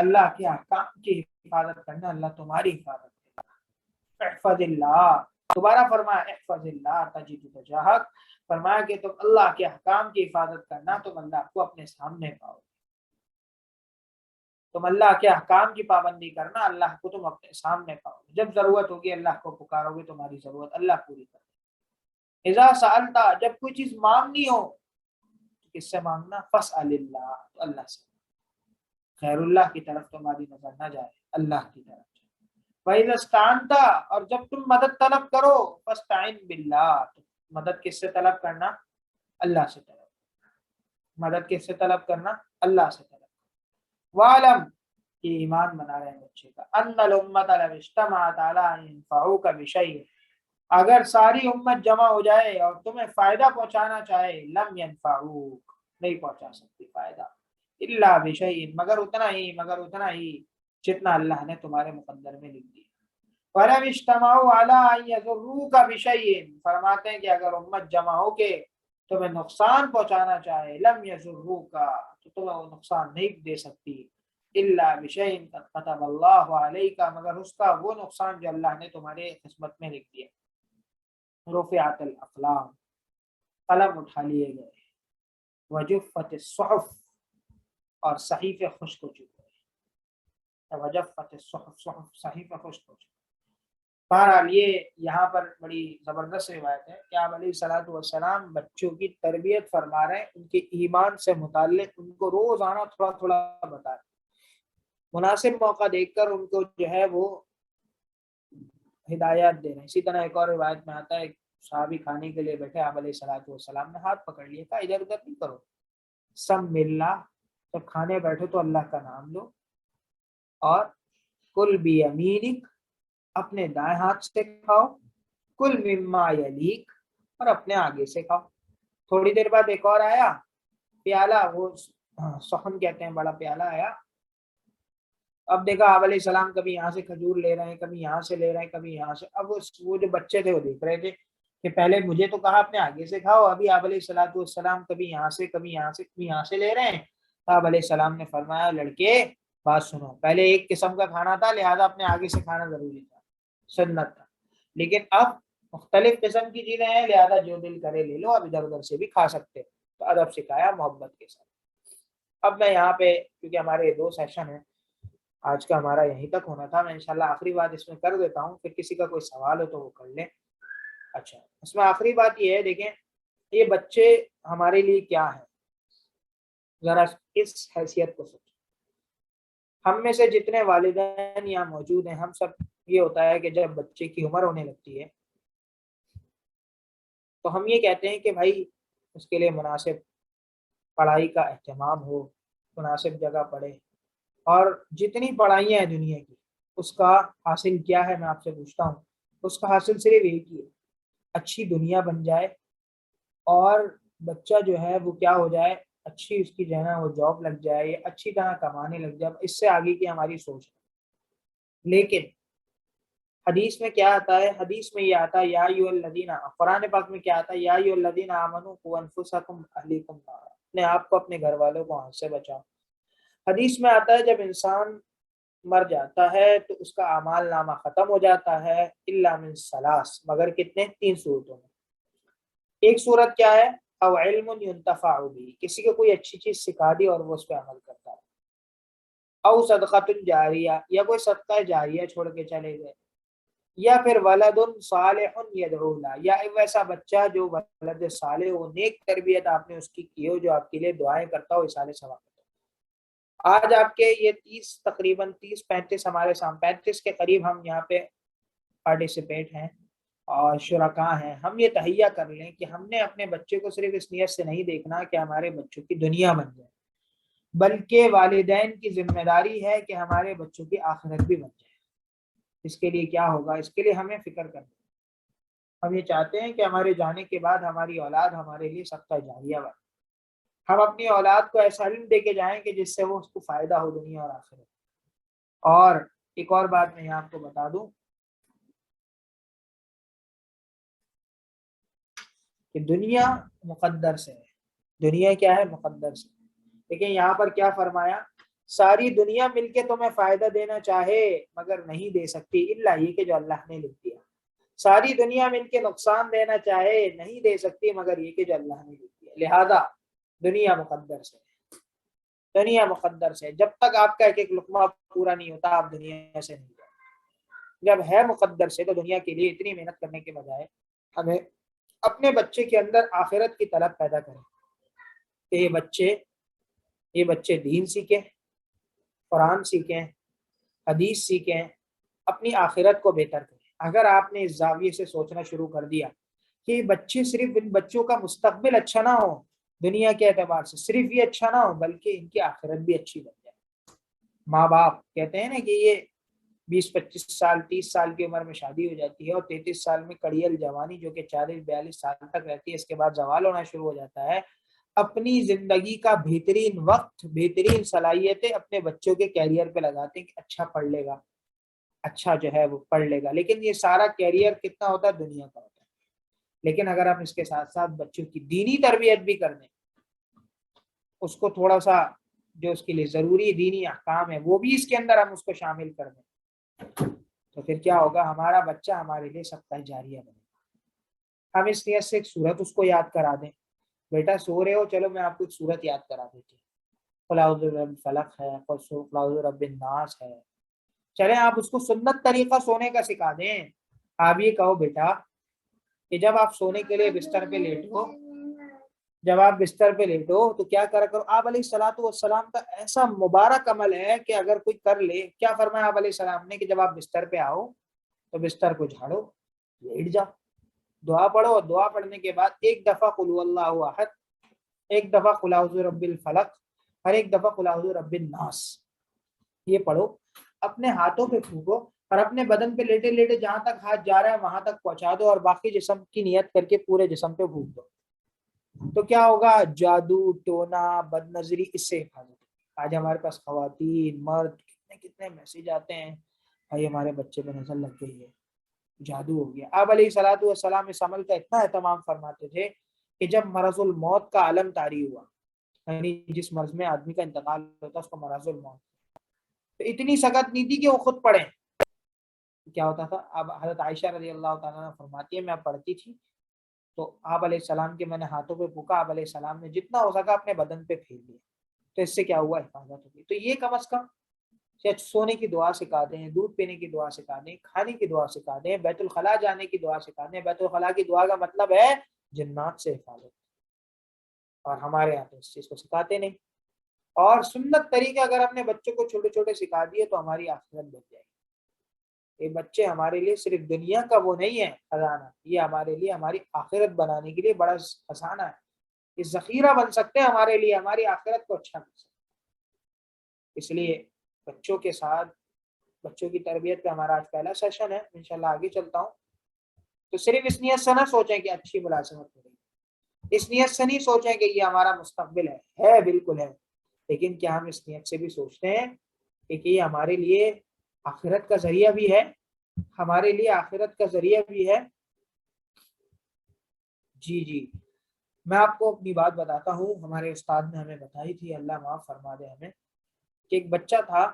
A: اللہ کے حکام کی حفاظت کرنا، اللہ تمہاری حفاظت کرے گا۔ احفظ اللہ، دوبارہ فرمایا احفظ اللہ تجد تجاہک، فرمایا کہ تم اللہ کے احکام کی حفاظت کرنا، تم اللہ کو اپنے سامنے پاؤ، تم اللہ کے احکام کی پابندی کرنا، اللہ کو تم اپنے سامنے پاؤ، جب ضرورت ہوگی اللہ کو پکارو گے، تمہاری ضرورت اللہ پوری کر دے۔ اذا سألتا، جب کوئی چیز مانگنی ہو تو کس سے مانگنا؟ فاسأل اللہ، تو اللہ سے، خیر اللہ کی طرف تمہاری نظر نہ جائے، اللہ کی طرف جائے۔ وَإِذَا اسْتَعَنْتَ، اور جب تم مدد طلب کرو، فَاسْتَعِنْ بِاللَّهِ، تو مدد کس سے طلب کرنا؟ اللہ سے طلب، مدد کس سے طلب کرنا؟ اللہ سے طلب۔ وَعْلَمْ، یہ ایمان بنا رہے ہیں بچے کا، أَنَّ الْأُمَّةَ لَوِ اجْتَمَعَتْ عَلَىٰ أَن يَنفَعُوكَ بِشَيْءٍ، اگر ساری امت جمع ہو جائے اور تمہیں فائدہ پہنچانا چاہے، لم ينفعوک، نہیں پہنچا سکتی فائدہ، الا بشیء، مگر اتنا ہی جتنا اللہ نے تمہارے مقدر میں لکھ دیا۔ وَلَوِ اجْتَمَعُوا عَلَىٰ أَن يَضُرُّوكَ بِشَيْءٍ، فرماتے ہیں کہ اگر امت جمع ہو کے تمہیں نقصان پہنچانا چاہے، لم يضروک، تو تمہیں وہ نقصان نہیں دے سکتی، الا بشیء قد كتب اللہ علیک، مگر اس کا وہ نقصان جو اللہ نے تمہارے قسمت میں لکھ دیا۔ رفعت الاقلام، قلم اٹھا لیے گئے، وجفت الصحف، اور صحیفے خشک ہو چکے، وجفت الصحف، صحف صحیفے خشک ہو چکے۔ بہرحال یہ یہاں پر بڑی زبردست روایت ہے کہ آپ علیہ الصلوۃ والسلام بچوں کی تربیت فرما رہے ہیں، ان کے ایمان سے متعلق ان کو روزانہ تھوڑا تھوڑا بتا رہے ہیں، مناسب موقع دیکھ کر ان کو جو ہے وہ ہدایات دے رہے ہیں۔ اسی طرح ایک اور روایت میں آتا ہے، صحابی کھانے کے لیے بیٹھے، آپ علیہ الصلوۃ والسلام نے ہاتھ پکڑ لیا، کہا ادھر ادھر نہیں کرو، سم اللہ، جب کھانے بیٹھو تو اللہ کا نام لو، اور کل بیمینک، اپنے دائیں ہاتھ سے کھاؤ، کل مما یلیک، اور اپنے آگے سے کھاؤ۔ تھوڑی دیر بعد ایک اور آیا پیالہ، وہ سخن کہتے ہیں، بڑا پیالہ آیا، اب دیکھا آپ علیہ السلام کبھی یہاں سے کھجور لے رہے ہیں، کبھی یہاں سے لے رہے ہیں، کبھی یہاں سے، اب وہ جو بچے تھے وہ دیکھ رہے تھے کہ پہلے مجھے تو کہا اپنے آگے سے کھاؤ، ابھی آپ علیہ الصلوۃ والسلام کبھی یہاں سے کبھی یہاں سے کبھی یہاں سے لے رہے ہیں۔ آپ علیہ السلام نے فرمایا لڑکے بات سنو، پہلے ایک قسم کا کھانا تھا لہذا اپنے آگے سے کھانا ضروری تھا، سنت تھا، لیکن اب مختلف قسم کی چیزیں ہیں لہذا جو دل کرے لے لو، اب ادھر ادھر سے بھی کھا سکتے، تو ادب سکھایا محبت کے ساتھ۔ اب میں یہاں پہ، کیونکہ ہمارے 2 سیشن ہیں، آج کا ہمارا یہیں تک ہونا تھا، میں انشاءاللہ آخری بات اس میں کر دیتا ہوں، پھر کسی کا کوئی سوال ہو تو وہ کر لیں۔ اچھا، اس میں آخری بات یہ ہے، دیکھیں یہ بچے ہمارے لیے کیا ہے، ذرا اس حیثیت کو سوچیں۔ ہم میں سے جتنے والدین یہاں موجود ہیں، ہم سب یہ ہوتا ہے کہ جب بچے کی عمر ہونے لگتی ہے تو ہم یہ کہتے ہیں کہ بھائی اس کے لیے مناسب پڑھائی کا اہتمام ہو، مناسب جگہ پڑھے، اور جتنی پڑھائیاں ہیں دنیا کی، اس کا حاصل کیا ہے؟ میں آپ سے پوچھتا ہوں، اس کا حاصل صرف ایک ہی ہے، اچھی دنیا بن جائے، اور بچہ جو ہے وہ کیا ہو جائے، اچھی اس کی جو ہے نا وہ جاب لگ جائے، یا اچھی طرح کمانے لگ جائے، اس سے آگے کی ہماری سوچ ہے۔ لیکن حدیث میں کیا آتا ہے؟ حدیث میں یہ آتا ہے یا ایھا الذین، قرآن پاک میں کیا آتا ہے؟ یا ایھا الذین آمنوا قوا انفسکم واہلیکم نارا، اپنے آپ کو اپنے گھر والوں کو آگ سے بچاؤ۔ حدیث میں آتا ہے جب انسان مر جاتا ہے تو اس کا اعمال نامہ ختم ہو جاتا ہے، الا من ثلاث، مگر کتنے؟ 3 صورتوں میں۔ ایک صورت کیا ہے؟ او علم ينتفع به، کسی کو کوئی اچھی چیز سکھا دی اور وہ اس پہ عمل کرتا ہے، او صدقۃ جاریہ، یا کوئی صدقہ جاریہ چھوڑ کے چلے گئے، یا پھر ولد صالح یدعو له، یا ویسا بچہ جو ولد صالح ہو، نیک تربیت آپ نے اس کی کی ہو، جو آپ کے لیے دعائیں کرتا ہو، اصالے ثواب کرتا ہو۔ آج آپ کے یہ 30 تقریباً 30-35 ہمارے سامنے 35 کے قریب ہم یہاں پہ پارٹیسپیٹ ہیں اور شرکاء ہیں، ہم یہ تہیہ کر لیں کہ ہم نے اپنے بچے کو صرف اس نیت سے نہیں دیکھنا کہ ہمارے بچوں کی دنیا بن جائے، بلکہ والدین کی ذمہ داری ہے کہ ہمارے بچوں کی آخرت بھی بن جائے۔ اس کے لیے کیا ہوگا؟ اس کے لیے ہمیں فکر کرنا۔ ہم یہ چاہتے ہیں کہ ہمارے جانے کے بعد ہماری اولاد ہمارے لیے صدقہ جاریہ بنے، ہم اپنی اولاد کو ایسا علم دے کے جائیں کہ جس سے وہ اس کو فائدہ ہو دنیا اور آخرت۔ اور ایک اور بات میں یہاں آپ کو بتا دوں کہ دنیا مقدر سے ہے، دنیا کیا ہے؟ مقدر سے۔ لیکن یہاں پر کیا فرمایا؟ ساری دنیا مل کے تمہیں فائدہ دینا چاہے مگر نہیں دے سکتی، الا یہ کہ جو اللہ نے لکھ دیا۔ ساری دنیا مل کے نقصان دینا چاہے نہیں دے سکتی مگر یہ کہ جو اللہ نے دی ہے. لہذا دنیا مقدر سے، دنیا مقدر سے. جب تک آپ کا ایک ایک لقمہ پورا نہیں ہوتا آپ دنیا سے نہیں جاتے. جب ہے مقدر سے تو دنیا کے لیے اتنی محنت کرنے کے بجائے ہمیں اپنے بچے کے اندر آخرت کی طلب پیدا کریں کہ یہ بچے دین سیکھیں، قرآن سیکھیں، حدیث سیکھیں، اپنی آخرت کو بہتر کریں. اگر آپ نے اس زاویے سے سوچنا شروع کر دیا کہ بچے صرف ان بچوں کا مستقبل اچھا نہ ہو، دنیا کے اعتبار سے صرف یہ اچھا نہ ہو بلکہ ان کی آخرت بھی اچھی بن جائے. ماں باپ کہتے ہیں نا کہ یہ 20-25 سال 30 سال کی عمر میں شادی ہو جاتی ہے اور 33 سال میں کڑیل جوانی جو کہ 40-42 سال تک رہتی ہے، اس کے بعد زوال ہونا شروع ہو جاتا ہے. اپنی زندگی کا بہترین وقت، بہترین صلاحیتیں اپنے بچوں کے کیریئر پہ لگاتے ہیں کہ اچھا پڑھ لے گا، اچھا جو ہے وہ پڑھ لے گا. لیکن یہ سارا کیریئر کتنا ہوتا ہے؟ دنیا کا ہوتا ہے. لیکن اگر ہم اس کے ساتھ ساتھ بچوں کی دینی تربیت بھی کر دیں، اس کو تھوڑا سا جو اس کے لیے ضروری دینی احکام ہے وہ بھی اس کے اندر ہم اس کو شامل کر دیں، تو پھر کیا ہوگا؟ ہمارا بچہ ہمارے لیے صدقہ جاریہ بنے گا. ہم اس نیت سے ایک سورت اس کو یاد کرا دیں، بیٹا سو رہے ہو، چلو میں آپ کو ایک سورت یاد کرا دیتی ہوں، قل اعوذ برب الفلق ہے، قل اعوذ برب الناس ہے. چلیں آپ اس کو سنت طریقہ سونے کا سکھا دیں. آپ یہ کہو بیٹا کہ جب آپ سونے کے لیے بستر پہ لیٹو، جب آپ بستر پہ لیٹو تو کیا کرا کرو؟ آپ علیہ الصلوۃ والسلام کا ایسا مبارک عمل ہے کہ اگر کوئی کر لے، کیا فرمایا آپ علیہ السلام نے کہ جب آپ بستر پہ آؤ تو بستر کو جھاڑو، لیٹ جاؤ، دعا پڑھو، اور دعا پڑھنے کے بعد ایک دفعہ قل هو اللہ احد، ایک دفعہ قل اعوذ برب الفلق اور ایک دفعہ قل اعوذ برب الناس، یہ پڑھو، اپنے ہاتھوں پہ پھونکو اور اپنے بدن پہ لیٹے لیٹے جہاں تک ہاتھ جا رہا ہے وہاں تک پہنچا دو اور باقی جسم کی نیت کر کے پورے جسم پہ پھونک دو. تو کیا ہوگا؟ جادو، ٹونا، بد نظری اس سے حفاظت. آج ہمارے پاس خواتین، مرد کتنے میسج آتے ہیں، بھائی ہمارے بچے پہ نظر لگ گئی ہے، جادو ہو گیا. آپ علیہ الصلوۃ والسلام اس عمل کا اتنا اہتمام فرماتے تھے کہ جب مرض الموت کا عالم طاری ہوا، یعنی جس مرض میں آدمی کا انتقال ہوتا ہے اس کو مرض الموت، تو اتنی سخت نہیں تھی کہ وہ خود پڑھیں. کیا ہوتا تھا؟ اب حضرت عائشہ رضی اللہ تعالیٰ فرماتی ہے میں پڑھتی تھی تو آپ علیہ السلام کے میں نے ہاتھوں پہ پھونکا، آپ علیہ السلام نے جتنا ہو سکا اپنے بدن پہ پھیر لیا، تو اس سے کیا ہوا؟ حفاظت ہوگی. تو یہ کم از کم سونے کی دعا سکھا دیں، دودھ پینے کی دعا سکھا دیں، کھانے کی دعا سکھا دیں، بیت الخلاء جانے کی دعا سکھا دیں. بیت الخلاء کی دعا کا مطلب ہے جنات سے حفاظت، اور ہمارے یہاں تو اس چیز کو سکھاتے نہیں. اور سنت طریقے اگر اپنے بچوں کو چھوٹے چھوٹے سکھا دیے تو ہماری آخرت بن جائے گی. یہ بچے ہمارے لیے صرف دنیا کا وہ نہیں ہے خزانہ، یہ ہمارے لیے ہماری آخرت بنانے کے لیے بڑا خزانہ ہے. یہ ذخیرہ بن سکتے ہیں ہمارے لیے، ہماری آخرت کو اچھا کر سکتے. اس لیے بچوں کے ساتھ بچوں کی تربیت پہ ہمارا آج پہلا سیشن ہے، انشاءاللہ آگے چلتا ہوں. تو صرف اس نیت سے نہ سوچیں کہ اچھی ملازمت ہو رہی، اس نیت سے نہیں سوچیں کہ یہ ہمارا مستقبل ہے بالکل ہے، لیکن کیا ہم اس نیت سے بھی سوچتے ہیں کہ یہ ہمارے لیے آخرت کا ذریعہ بھی ہے، ہمارے لیے آخرت کا ذریعہ بھی ہے. جی میں آپ کو اپنی بات بتاتا ہوں. ہمارے استاد نے ہمیں بتائی تھی، اللہ معاف فرما دے ہمیں، کہ ایک بچہ تھا،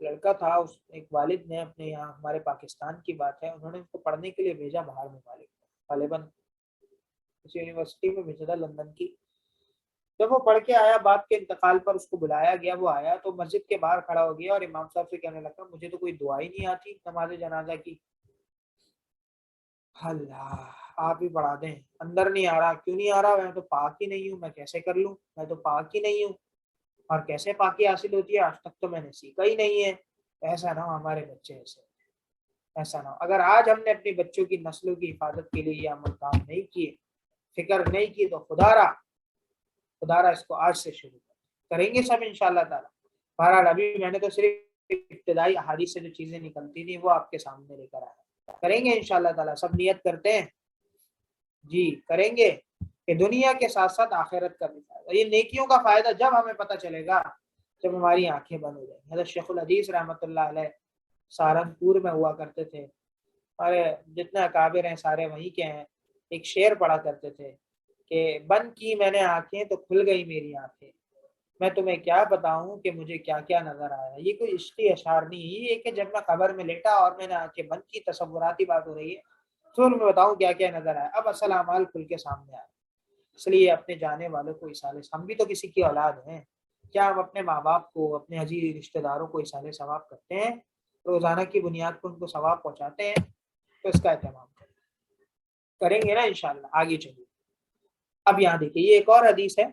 A: لڑکا تھا، اس ایک والد نے اپنے یہاں، ہمارے پاکستان کی بات ہے، انہوں نے اس کو پڑھنے کے لیے بھیجا باہر ممالک، غالباً اس یونیورسٹی میں بھیجا تھا لندن کی. جب وہ پڑھ کے آیا، باپ کے انتقال پر اس کو بلایا گیا، وہ آیا تو مسجد کے باہر کھڑا ہو گیا اور امام صاحب سے کہنے لگا مجھے تو کوئی دعا ہی نہیں آتی نماز جنازہ کی. اللہ آپ ہی پڑھا دیں. اندر نہیں آ رہا. کیوں نہیں آ رہا؟ میں تو پاک ہی نہیں ہوں، میں کیسے کر لوں؟ میں تو پاک ہی نہیں ہوں. اور کیسے پاکی حاصل ہوتی ہے؟ آج تک تو میں نے سیکھا ہی نہیں ہے. ایسا نہ ہو ہمارے بچے ایسا نہ ہو. اگر آج ہم نے اپنے بچوں کی نسلوں کی حفاظت کے لیے یہ عمل کام نہیں کیے، فکر نہیں کی، تو خدا را اس کو آج سے شروع کریں گے سب انشاءاللہ تعالی. بہرحال ابھی میں نے تو صرف ابتدائی احادیث سے جو چیزیں نکلتی تھیں وہ آپ کے سامنے لے کر آیا. کریں گے انشاءاللہ تعالی. سب نیت کرتے ہیں؟ جی کریں گے کہ دنیا کے ساتھ ساتھ آخرت کا بھی فائدہ. یہ نیکیوں کا فائدہ جب ہمیں پتہ چلے گا جب ہماری آنکھیں بند ہو جائیں. حضرت شیخ الحدیث رحمۃ اللہ علیہ سہارنپور میں ہوا کرتے تھے، اور جتنے اکابر ہیں سارے وہیں کے ہیں. ایک شعر پڑھا کرتے تھے کہ بند کی میں نے آنکھیں تو کھل گئی میری آنکھیں، میں تمہیں کیا بتاؤں کہ مجھے کیا کیا نظر آیا. یہ کوئی عشقی اشعار نہیں ہے، یہ کہ جب میں قبر میں لیٹا اور میں نے آنکھیں بند کی، تصوراتی بات ہو رہی ہے، تو میں بتاؤں کیا کیا نظر آیا. اب اصل اعمال کھل کے سامنے آئے. اس لیے اپنے جانے والوں کو اصالے، ہم بھی تو کسی کی اولاد ہیں، کیا ہم اپنے ماں باپ کو، اپنے عزیز رشتہ داروں کو اصالے ثواب کرتے ہیں؟ روزانہ کی بنیاد پر ان کو ثواب پہنچاتے ہیں؟ تو اس کا اہتمام کریں گے نا انشاءاللہ. آگے چلیے. اب یہاں دیکھیے یہ ایک اور حدیث ہے،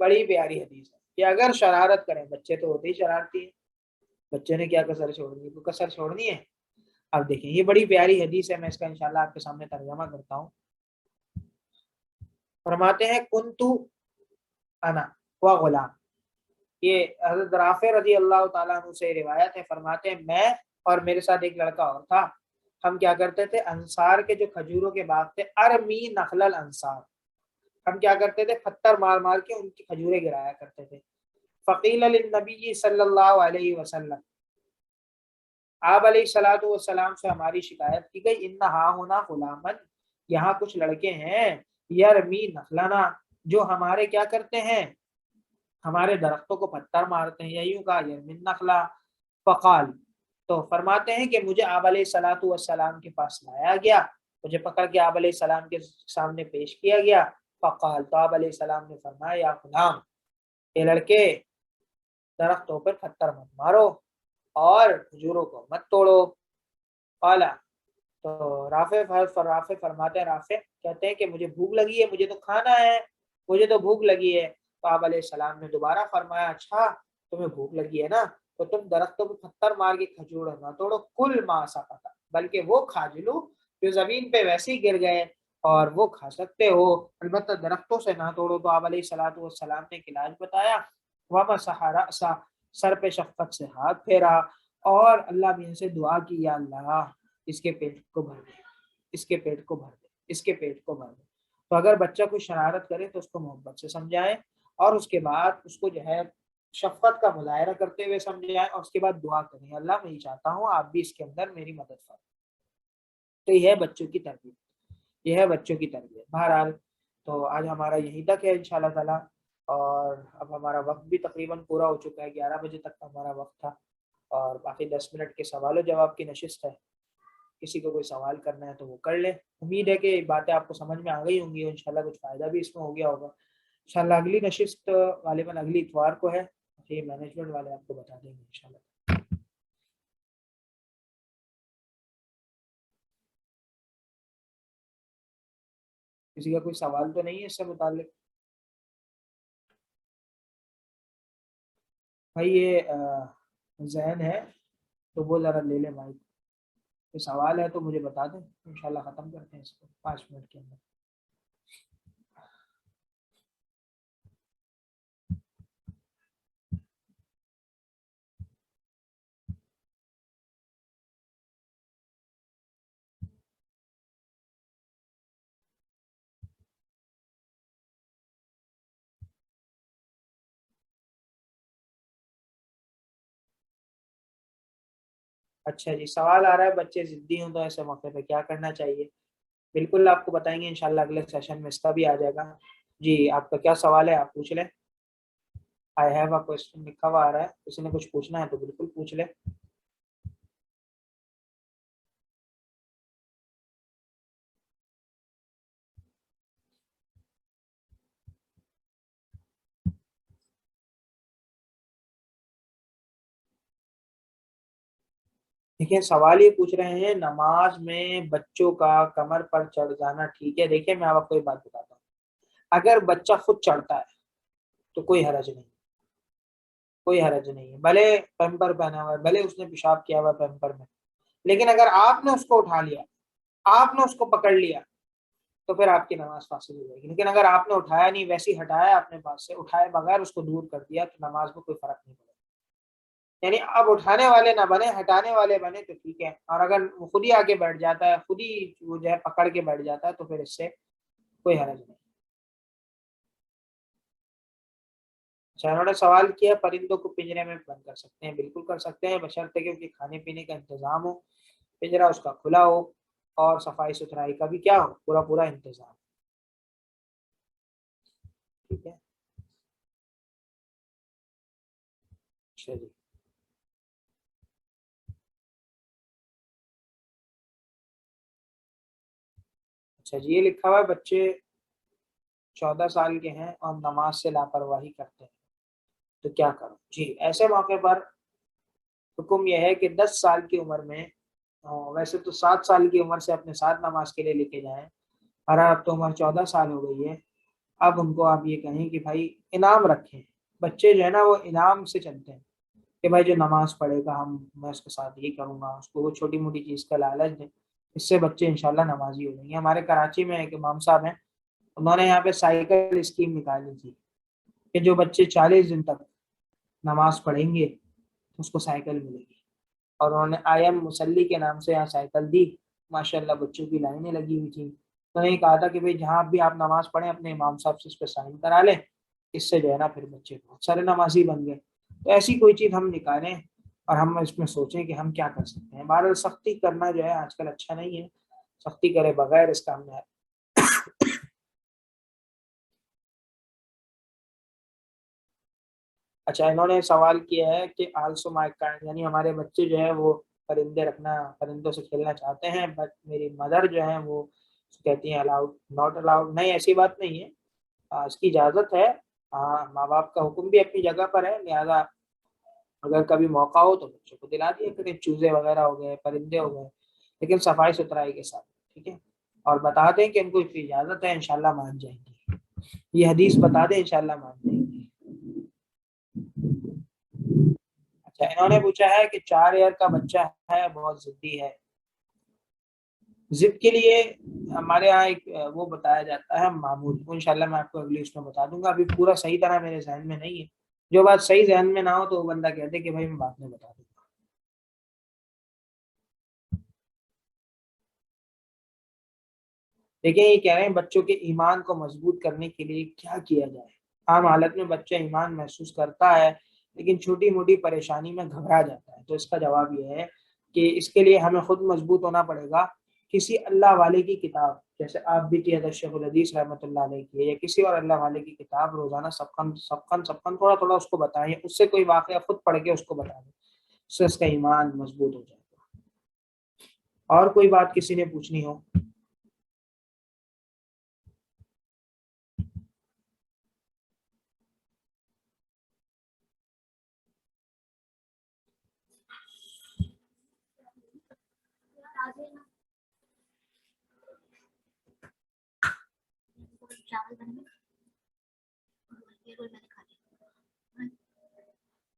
A: بڑی پیاری حدیث ہے کہ اگر شرارت کریں، بچے تو ہوتے ہی شرارتی ہیں، بچے نے کیا کسر چھوڑنی ہے؟ تو کسر چھوڑنی ہے. اب دیکھیں یہ بڑی پیاری حدیث ہے، میں اس کا انشاءاللہ آپ کے سامنے ترجمہ کرتا ہوں. فرماتے ہیں کنتو انا و غلام، یہ حضرت رافع رضی اللہ تعالیٰ عنہ سے روایت ہے. فرماتے ہیں میں اور میرے ساتھ ایک لڑکا اور تھا، ہم کیا کرتے تھے، انصار کے جو کھجوروں کے باغ تھے، ارمی نخل الانصار، ہم کیا کرتے تھے، پتھر مار مار کے ان کی کھجوریں گرایا کرتے تھے. فقیل للنبی صلی اللہ علیہ وسلم، آپ علیہ الصلوۃ والسلام سے ہماری شکایت کی گئی، ان ہا ہونا غلامن، یہاں کچھ لڑکے ہیں، یرمی نخلنا، جو ہمارے کیا کرتے ہیں، ہمارے درختوں کو پتھر مارتے ہیں، یا یوں کہا یرمن نخلا. فقال، تو فرماتے ہیں کہ مجھے آپ علیہ الصلوۃ والسلام کے پاس لایا گیا، مجھے پکڑ کے آپ علیہ السلام کے سامنے پیش کیا گیا. فقال، تو آپ علیہ السلام نے فرمایا، یا غلام، یہ لڑکے، درختوں پر پتھر مت مارو اور کھجوروں کو مت توڑو. قال، تو رافع فرماتے ہیں، رافع کہتے ہیں کہ مجھے بھوک لگی ہے، مجھے تو کھانا ہے، مجھے تو بھوک لگی ہے. تو آپ علیہ السلام نے دوبارہ فرمایا، اچھا تمہیں بھوک لگی ہے نا، تو تم درختوں پہ پتھر مار کے کھجور نہ توڑو، کل ما سقط، بلکہ وہ کھا جلو جو زمین پہ ویسے ہی گر گئے، اور وہ کھا سکتے ہو، البتہ درختوں سے نہ توڑو. تو آپ علیہ الصلوۃ والسلام نے ایک علاج بتایا، ومسح رأسہ، سر پہ شفقت سے ہاتھ پھیرا، اور اللہ بھی ان سے دعا کی، یا اللہ اس کے پیٹ کو بھر دے، اس کے پیٹ کو بھر دے، اس کے پیٹ کو بھر دے. تو اگر بچہ کوئی شرارت کرے تو اس کو محبت سے سمجھائیں، اور اس کے بعد اس کو جو ہے شفقت کا مظاہرہ کرتے ہوئے سمجھائیں، اور اس کے بعد دعا کریں، اللہ میں یہ چاہتا ہوں آپ بھی اس کے اندر میری مدد کریں. تو یہ ہے بچوں کی تربیت، یہ ہے بچوں کی تربیت. بہرحال تو آج ہمارا یہیں تک ہے انشاءاللہ تعالی، اور اب ہمارا وقت بھی تقریباً پورا ہو چکا ہے، 11 بجے تک کا ہمارا وقت تھا، اور باقی 10 منٹ کے سوال و جواب کی نشست ہے. کسی کو کوئی سوال کرنا ہے تو وہ کر لے. امید ہے کہ باتیں آپ کو سمجھ میں آ گئی ہوں گی، انشاءاللہ کچھ فائدہ بھی اس میں ہو گیا ہوگا. انشاءاللہ اگلی نشست غالباً اگلی اتوار کو ہے، یہ مینجمنٹ والے آپ کو بتا دیں گے انشاءاللہ. کسی کا کوئی سوال تو نہیں ہے اس سے متعلق؟ بھائی یہ ذہن ہے تو وہ ذرا لے لے مائک، کوئی سوال ہے تو مجھے بتا دیں، انشاءاللہ ختم کرتے ہیں اس کو 5 منٹ کے اندر. اچھا جی، سوال آ رہا ہے، بچے ضدی ہوں تو ایسے موقع پہ کیا کرنا چاہیے؟ بالکل آپ کو بتائیں گے انشاءاللہ اگلے سیشن میں، اس کا بھی آ جائے گا. جی آپ کا کیا سوال ہے، آپ پوچھ لیں. آئی ہیو اے کوسچن لکھا ہوا آ رہا ہے، کسی نے کچھ پوچھنا ہے تو بالکل پوچھ لیں. دیکھیں سوال یہ پوچھ رہے ہیں، نماز میں بچوں کا کمر پر چڑھ جانا ٹھیک ہے؟ دیکھیں میں آپ کو ایک بات بتاتا ہوں، اگر بچہ خود چڑھتا ہے تو کوئی حرج نہیں، کوئی حرج نہیں ہے، بھلے پیمپر پہنا ہوا ہے، بھلے اس نے پیشاب کیا ہوا ہے پیمپر میں، لیکن اگر آپ نے اس کو اٹھا لیا، آپ نے اس کو پکڑ لیا، تو پھر آپ کی نماز فاسد ہو جائے گی. لیکن اگر آپ نے اٹھایا نہیں، ویسے ہی ہٹایا اپنے پاس سے، اٹھائے بغیر اس کو دور کر دیا، تو نماز میں کوئی فرق نہیں پڑے. یعنی اب اٹھانے والے نہ بنے، ہٹانے والے بنے تو ٹھیک ہے، اور اگر خود ہی آگے بیٹھ جاتا ہے، خود ہی وہ جو ہے پکڑ کے بیٹھ جاتا ہے، تو پھر اس سے کوئی حرج نہیں. اچھا انہوں نے سوال کیا پرندوں کو پنجرے میں بند کر سکتے ہیں؟ بالکل کر سکتے ہیں، بشرطے کہ ان کے کھانے پینے کا انتظام ہو، پنجرا اس کا کھلا ہو، اور صفائی ستھرائی کا بھی کیا ہو، پورا پورا انتظام. ٹھیک ہے. اچھا جی. اچھا جی، یہ لکھا ہوا ہے بچے 14 سال کے ہیں اور نماز سے لاپرواہی کرتے ہیں تو کیا کروں؟ جی ایسے موقع پر حکم یہ ہے کہ 10 سال کی عمر میں، ویسے تو 7 سال کی عمر سے اپنے ساتھ نماز کے لیے لے کے جائیں، اور اب تو عمر 14 سال ہو گئی ہے، اب ان کو آپ یہ کہیں کہ بھائی انعام رکھیں. بچے جو ہے نا وہ انعام سے چلتے ہیں کہ بھائی جو نماز پڑھے گا میں اس کے ساتھ یہ کروں گا، اس کو وہ چھوٹی موٹی چیز کا لالچ دیں، اس سے بچے انشاءاللہ نمازی ہو جائیں گے. ہمارے کراچی میں ایک امام صاحب ہیں، انہوں نے یہاں پہ سائیکل اسکیم نکالی تھی کہ جو بچے 40 دن تک نماز پڑھیں گے اس کو سائیکل ملے گی، اور انہوں نے آئی ایم مسلی کے نام سے یہاں سائیکل دی. ماشاءاللہ بچوں کی لائنیں لگی ہوئی تھیں. انہوں نے کہا تھا کہ بھائی جہاں بھی آپ نماز پڑھیں اپنے امام صاحب سے اس پہ سائن کرا لیں، اس سے جو ہے نا پھر بچے بہت سارے نمازی بن گئے. تو ایسی کوئی چیز ہم نکالیں اور ہم اس میں سوچیں کہ ہم کیا کر سکتے ہیں. بہرحال سختی کرنا جو ہے آج کل اچھا نہیں ہے، سختی کرے بغیر اس کام میں. اچھا انہوں نے سوال کیا ہے کہ آلسو مائی کائنڈ، یعنی ہمارے بچے جو ہیں وہ پرندے رکھنا، پرندوں سے کھیلنا چاہتے ہیں، بٹ میری مدر جو ہیں وہ کہتی ہیں الاؤڈ ناٹ الاؤڈ. نہیں ایسی بات نہیں ہے، اس کی اجازت ہے. ہاں ماں باپ کا حکم بھی اپنی جگہ پر ہے، لہذا اگر کبھی موقع ہو تو بچوں کو دلا دیا کریں. چوزے وغیرہ ہو گئے، پرندے ہو گئے، لیکن صفائی ستھرائی کے ساتھ، ٹھیک ہے. اور بتا دیں کہ ان کو اتنی اجازت ہے، انشاءاللہ مان جائیں گے. یہ حدیث بتا دیں انشاءاللہ مان جائیں گے. اچھا انہوں نے پوچھا ہے کہ 4 ایئر کا بچہ ہے، بہت ضدی ہے. ضد کے لیے ہمارے ہاں ایک وہ بتایا جاتا ہے معمول، انشاءاللہ میں آپ کو اگلی اس میں بتا دوں گا. ابھی پورا صحیح طرح میرے ذہن میں نہیں ہے. جو بات صحیح ذہن میں نہ ہو تو وہ بندہ کہتے کہ بھائی میں بعد میں بتا دوں گا. دیکھیں یہ کہہ رہے ہیں بچوں کے ایمان کو مضبوط کرنے کے لیے کیا کیا جائے. عام حالت میں بچہ ایمان محسوس کرتا ہے لیکن چھوٹی موٹی پریشانی میں گھبرا جاتا ہے. تو اس کا جواب یہ ہے کہ اس کے لیے ہمیں خود مضبوط ہونا پڑے گا. کسی اللہ والے کی کتاب، جیسے آپ بھی کی حضرت شیخ الحدیث رحمۃ اللہ علیہ کی ہے، یا کسی اور اللہ والے کی کتاب روزانہ سبقن تھوڑا تھوڑا اس کو بتائیں، اس سے کوئی واقعہ خود پڑھ کے اس کو بتا دیں، اس سے اس کا ایمان مضبوط ہو جائے گا. اور کوئی بات کسی نے پوچھنی ہو؟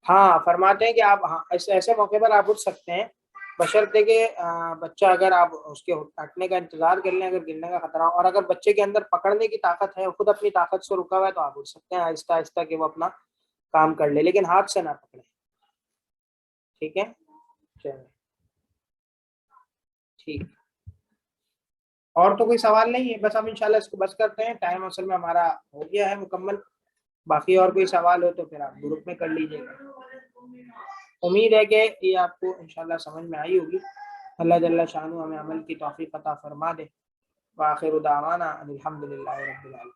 A: ہاں فرماتے ہیں کہ آپ ہاں ایسے موقع پر آپ اٹھ سکتے ہیں، بشرطے کہ بچہ اگر آپ اس کے ہٹنے کا انتظار کر لیں، اگر گرنے کا خطرہ ہو، اور اگر بچے کے اندر پکڑنے کی طاقت ہے، خود اپنی طاقت سے رکا ہوا ہے، تو آپ اٹھ سکتے ہیں آہستہ آہستہ کہ وہ اپنا کام کر لے، لیکن ہاتھ سے نہ پکڑیں. ٹھیک ہے چلیں ٹھیک. اور تو کوئی سوال نہیں ہے، بس ہم انشاءاللہ اس کو بس کرتے ہیں، ٹائم اصل میں ہمارا ہو گیا ہے مکمل. باقی اور کوئی سوال ہو تو پھر آپ گروپ میں کر لیجیے گا. امید ہے کہ یہ آپ کو انشاءاللہ سمجھ میں آئی ہوگی. اللہ جل شانہ ہمیں عمل کی توفیق عطا فرما دے. وآخر دعوانا الحمد للہ رب العالمین.